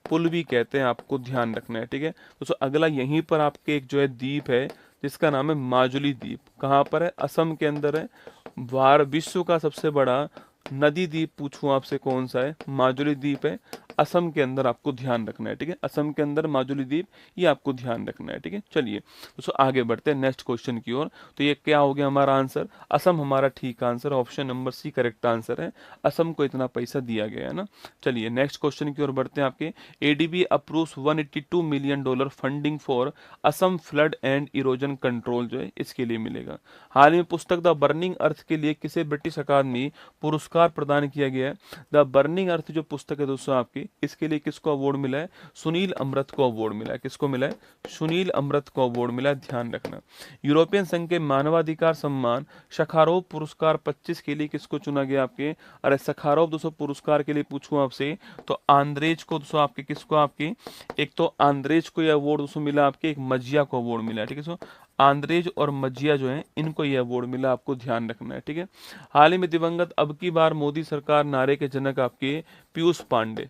पुल भी कहते हैं, आपको ध्यान रखना है, ठीक है। दोस्तों अगला यहीं पर आपके एक जो है द्वीप है, जिसका नाम है माजुली द्वीप। कहाँ पर है? असम के अंदर है। विश्व का सबसे बड़ा नदी द्वीप पूछूं आपसे कौन सा है? माजुली द्वीप है, असम के अंदर, आपको ध्यान रखना है, ठीक है। असम के अंदर माजुली द्वीप, ये आपको ध्यान रखना है, ठीक है। चलिए दोस्तों आगे बढ़ते हैं नेक्स्ट क्वेश्चन की ओर। तो ये क्या हो गया हमारा आंसर? असम हमारा ठीक answer, option number C correct answer है। असम को इतना पैसा दिया गया है ना। चलिए नेक्स्ट क्वेश्चन की ओर बढ़ते हैं। आपके ADB approves $182 million funding for Assam flood and erosion control जो है इसके लिए मिलेगा। हाल ही में पुस्तक द बर्निंग अर्थ के लिए किसे ब्रिटिश अकादमी पुरस्कार पुरस्कार प्रदान किया गया है। द बर्निंग अर्थ जो पुस्तक है दोस्तों आपकी, इसके लिए किसको अवार्ड मिला है? सुनील अमृत को अवार्ड मिला है। किसको मिला है? सुनील अमृत को अवार्ड मिला है, ध्यान रखना। यूरोपियन संघ के मानवाधिकार सम्मान सखारोव पुरस्कार 25 के लिए किसको चुना गया आपके? अरे सखारोव दोस्तों पुरस्कार के लिए पूछूं आपसे तो आंद्रेज को दोस्तों आपके, किसको आपके, एक तो आंद्रेज को यह अवार्ड दोस्तों मिला आपके, एक मजिया को अवार्ड मिला है, ठीक है दोस्तों। आंद्रेज और मजिया जो है इनको यह अवार्ड मिला, आपको ध्यान रखना है, ठीक है। हाल ही में दिवंगत अब की बार मोदी सरकार नारे के जनक आपके पीयूष पांडे,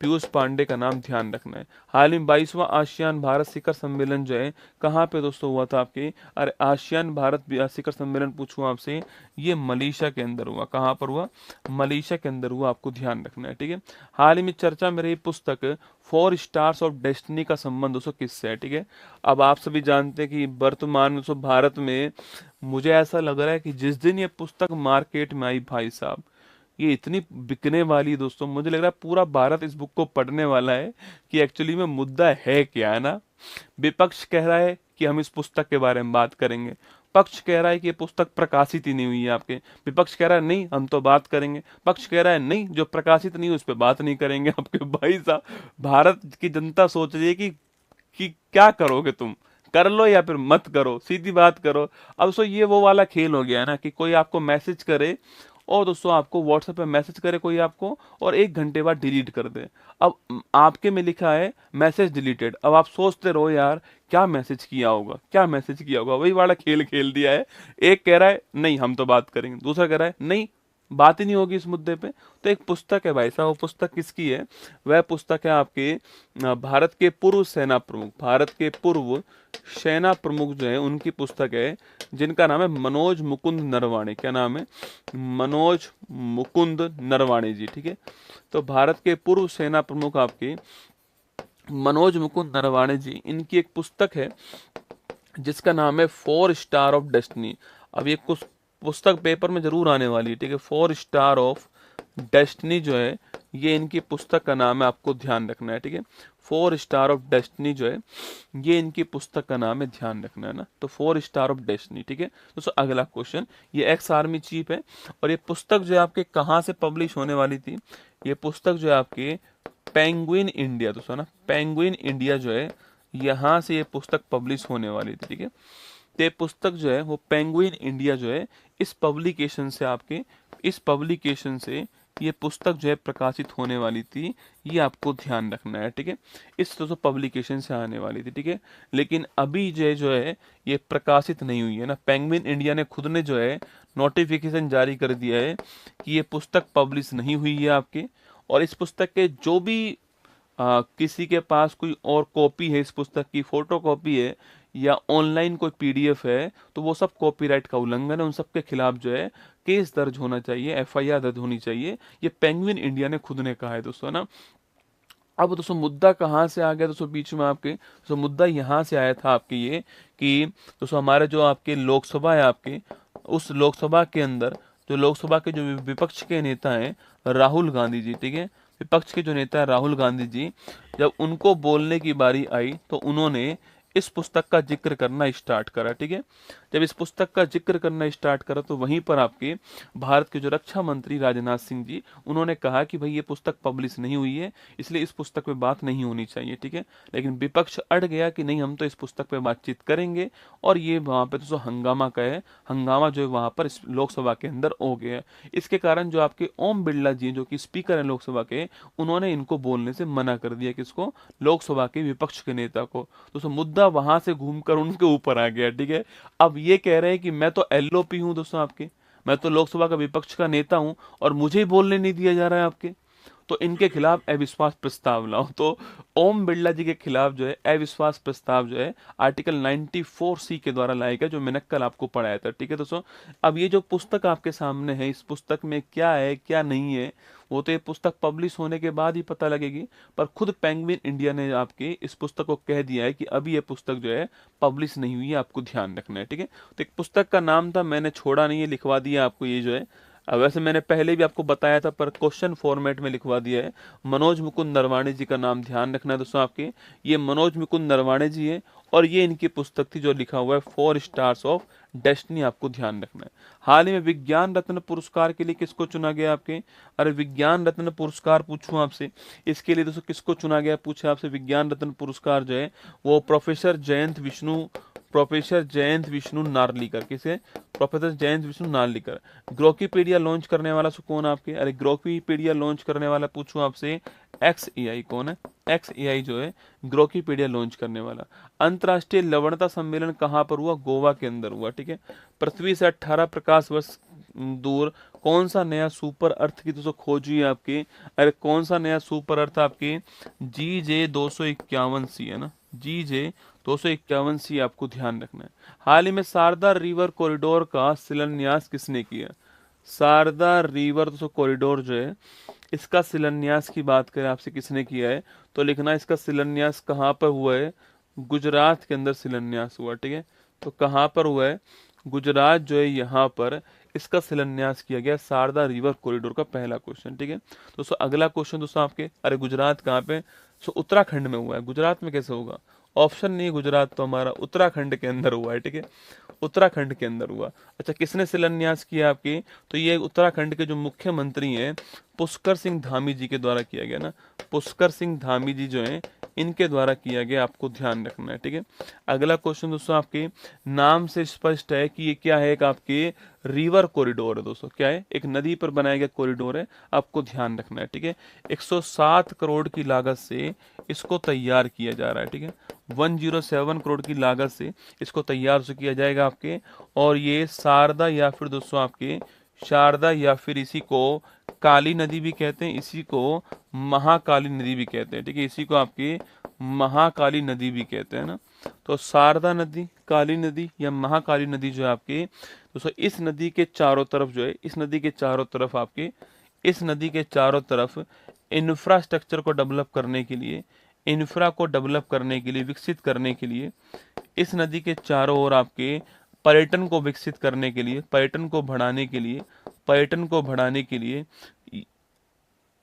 पीयूष पांडे का नाम ध्यान रखना है। हाल ही में 22वां आसियान भारत शिखर सम्मेलन जो है कहाँ पे दोस्तों हुआ था आपके? अरे आसियान भारत शिखर सम्मेलन पूछूं आपसे, ये मलेशिया के अंदर हुआ। कहाँ पर हुआ? मलेशिया के अंदर हुआ, आपको ध्यान रखना है, ठीक है। हाल ही में चर्चा में रही पुस्तक 4 स्टार्स ऑफ डेस्टिनी का संबंध दोस्तों किससे है? ठीक है। अब आप सभी जानते हैं कि वर्तमान में दोस्तों भारत में, मुझे ऐसा लग रहा है कि जिस दिन ये पुस्तक मार्केट में आई भाई साहब, ये इतनी बिकने वाली है दोस्तों, मुझे लग रहा है पूरा भारत इस बुक को पढ़ने वाला है कि एक्चुअली में मुद्दा है क्या, है ना। विपक्ष कह रहा है कि हम इस पुस्तक के बारे में बात करेंगे, पक्ष कह रहा है कि ये पुस्तक प्रकाशित ही नहीं हुई है आपके, विपक्ष कह रहा है नहीं हम तो बात करेंगे, पक्ष कह रहा है नहीं जो प्रकाशित नहीं हुई उस पर बात नहीं करेंगे आपके। भाई साहब भारत की जनता सोच रही है कि क्या करोगे तुम, कर लो या फिर मत करो, सीधी बात करो। अब सो ये वो वाला खेल हो गया है ना कि कोई आपको मैसेज करे और दोस्तों आपको व्हाट्सएप पे मैसेज करे कोई आपको, और 1 घंटे बाद डिलीट कर दे। अब आपके में लिखा है मैसेज डिलीटेड, अब आप सोचते रहो यार क्या मैसेज किया होगा, क्या मैसेज किया होगा, वही वाला खेल खेल दिया है। एक कह रहा है नहीं हम तो बात करेंगे, दूसरा कह रहा है नहीं बात ही नहीं होगी इस मुद्दे पे। तो एक पुस्तक है भाई साहब, वो पुस्तक किसकी है? वह पुस्तक है आपके भारत के पूर्व सेना प्रमुख, भारत के पूर्व सेना प्रमुख जो है उनकी पुस्तक है, जिनका नाम है मनोज मुकुंद नरवाणे। क्या नाम है? मनोज मुकुंद नरवाणे जी, ठीक है। तो भारत के पूर्व सेना प्रमुख आपके मनोज मुकुंद नरवाणे जी, इनकी एक पुस्तक है जिसका नाम है 4 स्टार ऑफ डेस्टिनी। अब ये कुछ पुस्तक पेपर में जरूर आने वाली है, ठीक है। 4 स्टार ऑफ डेस्टिनी जो है ये इनकी पुस्तक का नाम है, आपको ध्यान रखना है, ठीक है। 4 स्टार ऑफ डेस्टिनी जो है ये इनकी पुस्तक का नाम है, ध्यान रखना है ना। तो 4 स्टार ऑफ डेस्टिनी, ठीक है। तो अगला क्वेश्चन, ये एक्स आर्मी चीफ है और ये पुस्तक जो है आपके कहाँ से पब्लिश होने वाली थी? ये पुस्तक जो है आपके पेंगुइन इंडिया, दोस्तों ना पेंगुइन इंडिया जो है यहाँ से ये पुस्तक पब्लिश होने वाली थी, ठीक है। तो ये पुस्तक जो है वो पेंगुइन इंडिया जो है इस पब्लिकेशन से आपके, इस पब्लिकेशन से ये पुस्तक जो है प्रकाशित होने वाली थी, ये आपको ध्यान रखना है, ठीक है। इस दोस्तों पब्लिकेशन से आने वाली थी, ठीक है। लेकिन अभी जो है ये प्रकाशित नहीं हुई है ना, पेंगुइन इंडिया ने खुद ने जो है नोटिफिकेशन जारी कर दिया है कि ये पुस्तक पब्लिश नहीं हुई है आपके, और इस पुस्तक के जो भी किसी के पास कोई और कॉपी है, इस पुस्तक की फोटो कॉपी है या ऑनलाइन कोई पीडीएफ है, तो वो सब कॉपीराइट का उल्लंघन है, उन सब के खिलाफ जो है केस दर्ज होना चाहिए, एफआईआर दर्ज होनी चाहिए। ये पेंगुइन इंडिया ने खुद ने कहा है दोस्तों ना। अब दोस्तों मुद्दा कहाँ से आ गया दोस्तों बीच में आपके? दोस्तों मुद्दा यहाँ से आया था आपके ये कि दोस्तों हमारे जो आपके लोकसभा है आपके, उस लोकसभा के अंदर जो लोकसभा के जो विपक्ष के नेता हैं राहुल गांधी जी, ठीक है, विपक्ष के जो नेता है राहुल गांधी जी, जब उनको बोलने की बारी आई तो उन्होंने इस पुस्तक का जिक्र करना स्टार्ट करा, ठीक है। जब इस पुस्तक का जिक्र करना स्टार्ट करा तो वहीं पर आपके भारत के जो रक्षा मंत्री राजनाथ सिंह जी, उन्होंने कहा कि भाई ये पुस्तक पब्लिश नहीं हुई है, इसलिए इस पुस्तक पे बात नहीं होनी चाहिए, ठीक है। लेकिन विपक्ष अड़ गया कि नहीं हम तो इस पुस्तक पे बातचीत करेंगे, और ये वहां पे तो हंगामा का है, हंगामा जो है वहां पर इस लोकसभा के अंदर हो गया। इसके कारण जो आपके ओम बिरला जी जो कि स्पीकर है लोकसभा के, उन्होंने इनको बोलने से मना कर दिया, किसको? लोकसभा के विपक्ष के नेता को। दोस्तों मुद्दा वहां से घूमकर उनके ऊपर आ गया, ठीक है। अब ये कह रहे हैं कि मैं तो एलओपी हूं दोस्तों आपके, मैं तो लोकसभा का विपक्ष का नेता हूं और मुझे ही बोलने नहीं दिया जा रहा है आपके, तो इनके खिलाफ अविश्वास प्रस्ताव लाओ। तो ओम बिरला जी के खिलाफ जो है अविश्वास प्रस्ताव जो है आर्टिकल 94C के द्वारा लाया गया, जो मैंने कल आपको पढ़ाया था, ठीक है दोस्तों। अब ये जो पुस्तक आपके सामने है, इस पुस्तक में क्या है क्या नहीं है वो तो ये पुस्तक पब्लिश होने के बाद ही पता लगेगी, पर खुद पेंगुइन इंडिया ने आपके इस पुस्तक को कह दिया है कि अभी ये पुस्तक जो है पब्लिश नहीं हुई है, आपको ध्यान रखना है, ठीक है। तो एक पुस्तक का नाम था, मैंने छोड़ा नहीं है, लिखवा दिया आपको, ये जो है अब वैसे मैंने पहले भी आपको बताया था पर क्वेश्चन फॉर्मेट में लिखवा दिया है। मनोज मुकुंद नरवाणे जी का नाम ध्यान रखना है दोस्तों आपके, ये मनोज मुकुंद नरवाणे जी हैं और ये इनकी पुस्तक थी जो लिखा हुआ है 4 स्टार्स ऑफ डेस्टिनी, आपको ध्यान रखना है। हाल ही में विज्ञान रत्न पुरस्कार के लिए किसको चुना गया आपके, अरे विज्ञान रत्न पुरस्कार पूछूं आपसे, इसके लिए दोस्तों किसको चुना गया, पूछे आपसे विज्ञान रत्न पुरस्कार जो है वो प्रोफेसर जयंत विष्णु नार्लिकर, किसे, प्रोफेसर जयंत विष्णु नार्लिकर। ग्रोकीपीडिया लॉन्च करने वाला कौन आपके, अरे ग्रोकीपीडिया लॉन्च करने वाला पूछूं आपसे, XAI कौन है, XAI जो है ग्रोकीपीडिया लॉन्च करने वाला। अंतर्राष्ट्रीय लवणता सम्मेलन कहाँ पर हुआ, गोवा के अंदर हुआ, ठीक है। पृथ्वी से 18 प्रकाश वर्ष दूर कौन सा नया सुपर अर्थ की दोस्तों खोज हुई है आपकी, अरे कौन सा नया सुपर अर्थ आपकी, GJ 251C है ना, GJ 251C आपको ध्यान रखना है। हाल ही में शारदा रिवर कॉरिडोर का शिलान्यास किसने किया, शारदा रिवर दोस्तों कॉरिडोर जो है इसका शिलान्यास की बात करें आपसे किसने किया है, तो लिखना इसका शिलान्यास कहाँ पर हुआ है, गुजरात के अंदर शिलान्यास हुआ, ठीक है। तो कहाँ पर हुआ है, गुजरात जो है यहाँ पर इसका शिलान्यास किया गया, शारदा रिवर कॉरिडोर का पहला क्वेश्चन, ठीक है। दोस्तों अगला क्वेश्चन दोस्तों आपके, अरे गुजरात कहाँ पे, सो उत्तराखंड में हुआ है, गुजरात में कैसे होगा, ऑप्शन नहीं गुजरात तो हमारा उत्तराखंड के अंदर हुआ है, ठीक है, उत्तराखंड के अंदर हुआ। अच्छा किसने शिलान्यास किया आपकी, तो ये उत्तराखंड के जो मुख्यमंत्री हैं पुष्कर सिंह धामी जी के द्वारा किया गया ना, पुष्कर सिंह धामी जी जो हैं इनके द्वारा किया गया, आपको ध्यान रखना है, ठीक है। अगला क्वेश्चन दोस्तों आपके, नाम से स्पष्ट है कि ये क्या है, एक आपके रिवर कॉरिडोर है दोस्तों, क्या है, एक नदी पर बनाया गया कॉरिडोर है, आपको ध्यान रखना है, ठीक है। 107 करोड़ की लागत से इसको तैयार किया जा रहा है, ठीक है, 107 करोड़ की लागत से इसको तैयार से किया जाएगा आपके, और ये शारदा या फिर दोस्तों आपके शारदा या फिर इसी को काली नदी भी कहते हैं, इसी को महाकाली नदी भी कहते हैं, ठीक है, इसी को आपके महाकाली नदी भी कहते हैं ना। तो शारदा नदी, काली नदी या महाकाली नदी जो है आपके दोस्तों, इस नदी के चारों तरफ जो है, इस नदी के चारों तरफ आपके, इस नदी के चारों तरफ इंफ्रास्ट्रक्चर को डेवलप करने के लिए, इंफ्रा को डेवलप करने के लिए, विकसित करने के लिए, इस नदी के चारों ओर आपके पर्यटन को विकसित करने के लिए, पर्यटन को बढ़ाने के लिए, पर्यटन को बढ़ाने के लिए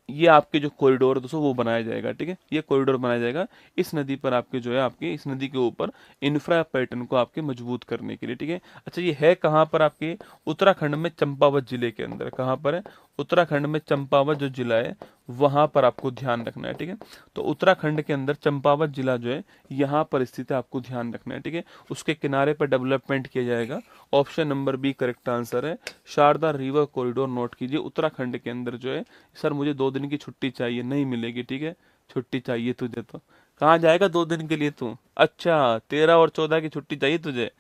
ये आपके जो कॉरिडोर दोस्तों वो बनाया जाएगा, ठीक है, ये कॉरिडोर बनाया जाएगा इस नदी पर आपके जो है, आपके इस नदी के ऊपर इंफ्रा पर्यटन को आपके मजबूत करने के लिए, ठीक है। अच्छा ये है कहाँ पर आपके, उत्तराखंड में चंपावत जिले के अंदर, कहाँ पर है, उत्तराखंड में चंपावत जो जिला है वहां पर आपको ध्यान रखना है, ठीक है। तो उत्तराखंड के अंदर चंपावत जिला जो है यहाँ पर स्थित है, आपको ध्यान रखना है, ठीक है। उसके किनारे पर डेवलपमेंट किया जाएगा, option number B correct answer है, शारदा रिवर कॉरिडोर नोट कीजिए, उत्तराखंड के अंदर जो है। सर मुझे 2 दिन की छुट्टी चाहिए, नहीं मिलेगी, ठीक है, छुट्टी चाहिए तुझे तो कहाँ जाएगा 2 दिन के लिए तू, अच्छा 13 और 14 की छुट्टी चाहिए तुझे,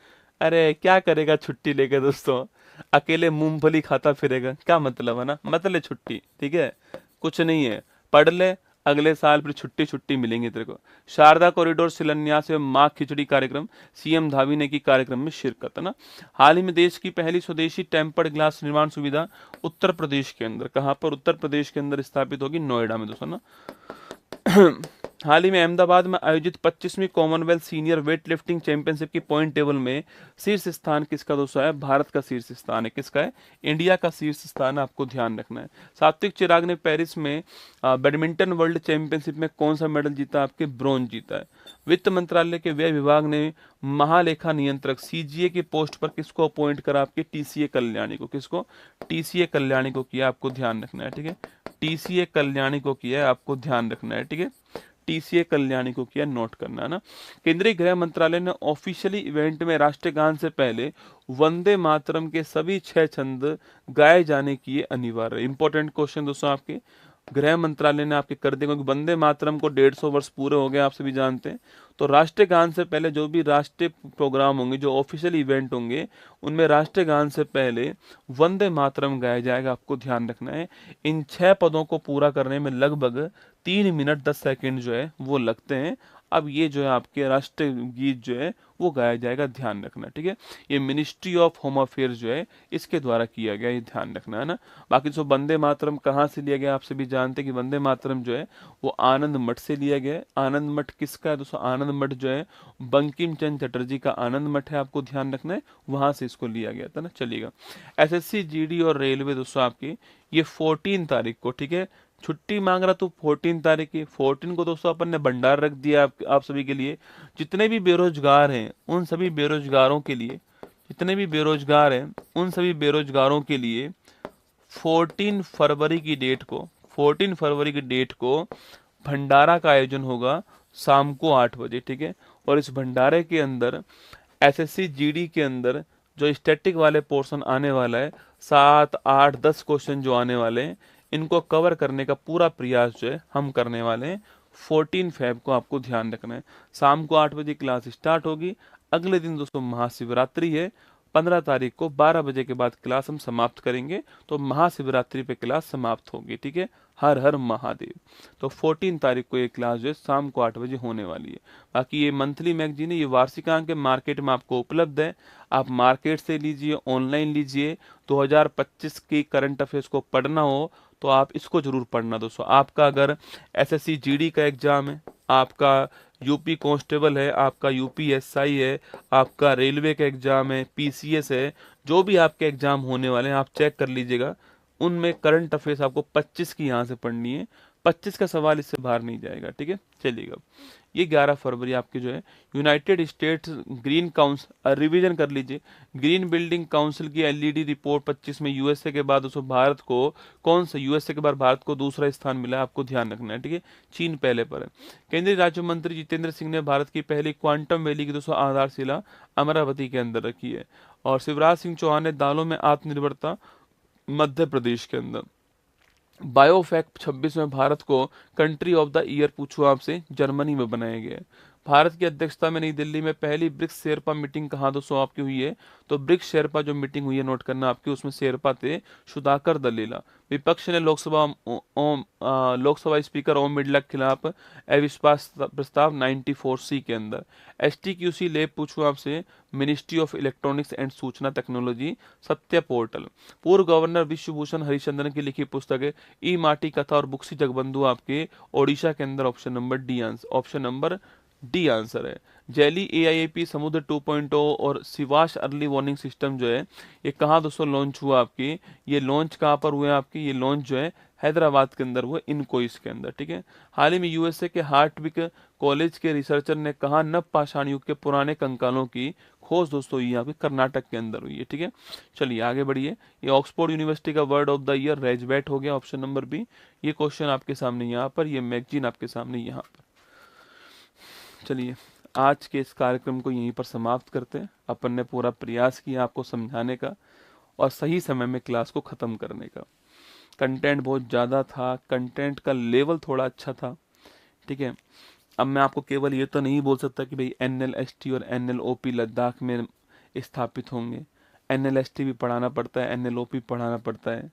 अरे क्या करेगा छुट्टी लेके दोस्तों, अकेले मूंगफली खाता फिरेगा, क्या मतलब है ना, मतलब छुट्टी, ठीक है, कुछ नहीं है, पढ़ ले, अगले साल फिर छुट्टी छुट्टी मिलेंगी तेरे को। शारदा कॉरिडोर शिलान्यास एवं माँ खिचड़ी कार्यक्रम, सीएम धावी ने की कार्यक्रम में शिरकत, है ना। हाल ही में देश की पहली स्वदेशी टेम्पर्ड ग्लास निर्माण सुविधा उत्तर प्रदेश के अंदर, कहाँ पर, उत्तर प्रदेश के अंदर स्थापित होगी, नोएडा में दोस्तों ना। हाल ही में अहमदाबाद में आयोजित 25वीं Commonwealth senior weight lifting championship की पॉइंट टेबल में शीर्ष स्थान किसका दोस्तों है, भारत का शीर्ष स्थान है, किसका है, इंडिया का शीर्ष स्थान है, आपको ध्यान रखना है। सात्विक चिराग ने पेरिस में बैडमिंटन वर्ल्ड चैंपियनशिप में कौन सा मेडल जीता, आपके ब्रॉन्ज जीता है। वित्त मंत्रालय के व्यय विभाग ने महालेखा नियंत्रक CGA की पोस्ट पर किसको अपॉइंट करा, आपके TCA कल्याणी को, किसको, TCA कल्याणी को किया, आपको ध्यान रखना है, ठीक है, TCA कल्याणी को किया है, आपको ध्यान रखना है, ठीक है, TCA कल्याणी को किया, नोट करना है ना। केंद्रीय गृह मंत्रालय ने ऑफिशियली इवेंट में राष्ट्रगान से पहले वंदे मातरम के सभी 6 छंद गाए जाने की अनिवार्य, इंपॉर्टेंट क्वेश्चन दोस्तों आपके, गृह मंत्रालय ने आपके कर दिया, क्योंकि वंदे मातरम को 150 वर्ष पूरे हो गए, आप सभी जानते हैं। तो राष्ट्रीय गान से पहले जो भी राष्ट्रीय प्रोग्राम होंगे, जो ऑफिशियल इवेंट होंगे, उनमें राष्ट्रीय गान से पहले वंदे मातरम गाया जाएगा, आपको ध्यान रखना है। इन 6 पदों को पूरा करने में लगभग 3 मिनट 10 सेकंड जो है वो लगते हैं। अब ये जो है आपके राष्ट्रीय गीत जो है वो गाया जाएगा, ध्यान रखना, ठीक है। ये मिनिस्ट्री ऑफ होम अफेयर्स जो है इसके द्वारा किया गया, ये ध्यान रखना है ना। बाकी जो वंदे मातरम कहाँ से लिया गया, आप सभी जानते हैं कि वंदे मातरम जो है वो आनंद मठ से लिया गया है। आनंद मठ किसका है दोस्तों, आनंद मठ जो है बंकिम चंद्र चटर्जी का आनंद मठ है, आपको ध्यान रखना है, वहां से इसको लिया गया था ना। चलिएगा, एसएससी जीडी और रेलवे दोस्तों आपकी ये 14 तारीख को, ठीक है, छुट्टी मांग रहा तो 14 तारीख की, 14 को दोस्तों अपन ने भंडार रख दिया आप सभी के लिए। जितने भी बेरोजगार हैं उन सभी बेरोजगारों के लिए, जितने भी बेरोजगार हैं उन सभी बेरोजगारों के लिए 14 फरवरी की डेट को, 14 फरवरी की डेट को भंडारा का आयोजन होगा शाम को 8 बजे, ठीक है। और इस भंडारे के अंदर एसएससी जीडी के अंदर जो स्टैटिक वाले पोर्शन आने वाला है, 7, 8, 10 क्वेश्चन जो आने वाले हैं, इनको कवर करने का पूरा प्रयास जो है हम करने वाले हैं। 14 फेब को आपको ध्यान रखना है, शाम को 8 बजे क्लास स्टार्ट होगी। अगले दिन दोस्तों महाशिवरात्रि है, 15 तारीख को 12 बजे के बाद क्लास हम समाप्त करेंगे, तो महाशिवरात्रि पे क्लास समाप्त होगी, ठीक है। हर हर महादेव। तो 14 तारीख को ये क्लास जो है शाम को 8 बजे होने वाली है। बाकी ये मंथली मैगजीन है, ये वार्षिकांक है, मार्केट में आपको उपलब्ध है, आप मार्केट से लीजिए, ऑनलाइन लीजिए। 2025 की करंट अफेयर्स को पढ़ना हो तो आप इसको जरूर पढ़ना दोस्तों। आपका अगर एसएससी जीडी का एग्जाम है, आपका यूपी कांस्टेबल है, आपका यूपीएसआई है, आपका रेलवे का एग्जाम है, पीसीएस है, जो भी आपके एग्जाम होने वाले हैं आप चेक कर लीजिएगा। उनमें करंट अफेयर्स आपको 25 की यहाँ से पढ़नी है, 25 का सवाल इससे बाहर नहीं जाएगा, ठीक है। चलिएगा, ये 11 फरवरी आपकी जो है United states green council, revision कर लीजिए, ग्रीन बिल्डिंग काउंसिल की एलईडी रिपोर्ट 25 में यूएसए के बाद दोस्तों भारत को कौन सा, यूएसए के बाद भारत को दूसरा स्थान मिला है, आपको ध्यान रखना है, ठीक है। चीन पहले पर है। केंद्रीय राज्य मंत्री जितेंद्र सिंह ने भारत की पहली क्वांटम वैली की दोस्तों आधारशिला अमरावती के अंदर रखी है। और शिवराज सिंह चौहान ने दालों में आत्मनिर्भरता मध्य प्रदेश के अंदर। बायोफैक्ट 26 में भारत को कंट्री ऑफ द ईयर पूछो आपसे, जर्मनी में बनाया गया है। भारत की अध्यक्षता में नई दिल्ली में पहली ब्रिक्स शेरपा मीटिंग कहाँ दोस्तों आपकी हुई है, तो ब्रिक्स शेरपा जो मीटिंग हुई है नोट करना आपकी, उसमें शेरपा थे सुधाकर दलीला। विपक्ष ने लोकसभा स्पीकर ओम बिरला के खिलाफ अविश्वास प्रस्ताव 94C के अंदर। STQC लैब पूछूं आपसे, मिनिस्ट्री ऑफ इलेक्ट्रॉनिक्स एंड सूचना टेक्नोलॉजी, सत्य पोर्टल। पूर्व गवर्नर विश्वभूषण हरिचंद्रन की लिखी पुस्तक है ई माटी कथा और बुक्सी जगबंधु आपके ओडिशा के अंदर, ऑप्शन नंबर डी आंसर है। जेली AIAP समुद्र 2.0 और शिवाश अर्ली वार्निंग सिस्टम जो है ये कहाँ दोस्तों लॉन्च हुआ आपकी, ये लॉन्च कहाँ पर हुआ आपकी, ये लॉन्च जो है हैदराबाद के अंदर हुआ, इनकोइस के अंदर, ठीक है। हाल ही में यूएसए के हार्टविक कॉलेज के रिसर्चर ने कहा नव पाषाण युग के पुराने कंकालों की खोज दोस्तों यहाँ पे कर्नाटक के अंदर हुई है, ठीक है। चलिए आगे बढ़िए, ये ऑक्सफोर्ड यूनिवर्सिटी का वर्ड ऑफ द ईयर रेजबैट हो गया, ऑप्शन नंबर बी। ये क्वेश्चन आपके सामने यहाँ पर, ये मैगजीन आपके सामने यहाँ पर। चलिए आज के इस कार्यक्रम को यहीं पर समाप्त करते हैं। अपन ने पूरा प्रयास किया आपको समझाने का और सही समय में क्लास को ख़त्म करने का। कंटेंट बहुत ज़्यादा था, कंटेंट का लेवल थोड़ा अच्छा था, ठीक है। अब मैं आपको केवल ये तो नहीं बोल सकता कि भाई NLST और NLOP लद्दाख में स्थापित होंगे। NLST भी पढ़ाना पड़ता है, NLOP पढ़ाना पड़ता है,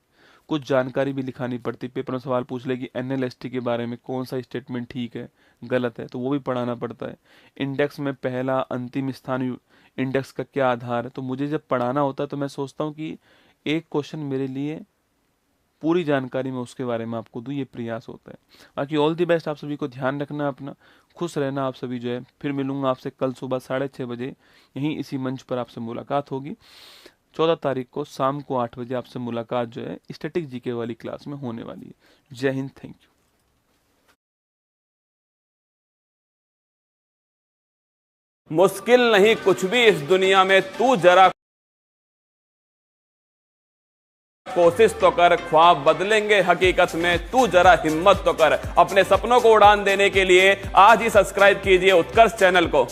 कुछ जानकारी भी लिखानी पड़ती। पेपर में सवाल पूछ ले कि NLST के बारे में कौन सा स्टेटमेंट ठीक है गलत है, तो वो भी पढ़ाना पड़ता है। इंडेक्स में पहला अंतिम स्थान इंडेक्स का क्या आधार है, तो मुझे जब पढ़ाना होता है तो मैं सोचता हूँ कि एक क्वेश्चन मेरे लिए पूरी जानकारी में उसके बारे में आपको दूँ, ये प्रयास होता है। बाकी ऑल दी बेस्ट, आप सभी को ध्यान रखना, अपना खुश रहना आप सभी जो है। फिर मिलूंगा आपसे कल सुबह 6:30 बजे, यहीं इसी मंच पर आपसे मुलाकात होगी। 14 तारीख को शाम को 8 बजे आपसे मुलाकात जो है स्टैटिक जीके वाली क्लास में होने वाली है। जय हिंद, थैंक यू। मुश्किल नहीं कुछ भी इस दुनिया में, तू जरा कोशिश तो कर, ख्वाब बदलेंगे हकीकत में, तू जरा हिम्मत तो कर। अपने सपनों को उड़ान देने के लिए आज ही सब्सक्राइब कीजिए उत्कर्ष चैनल को।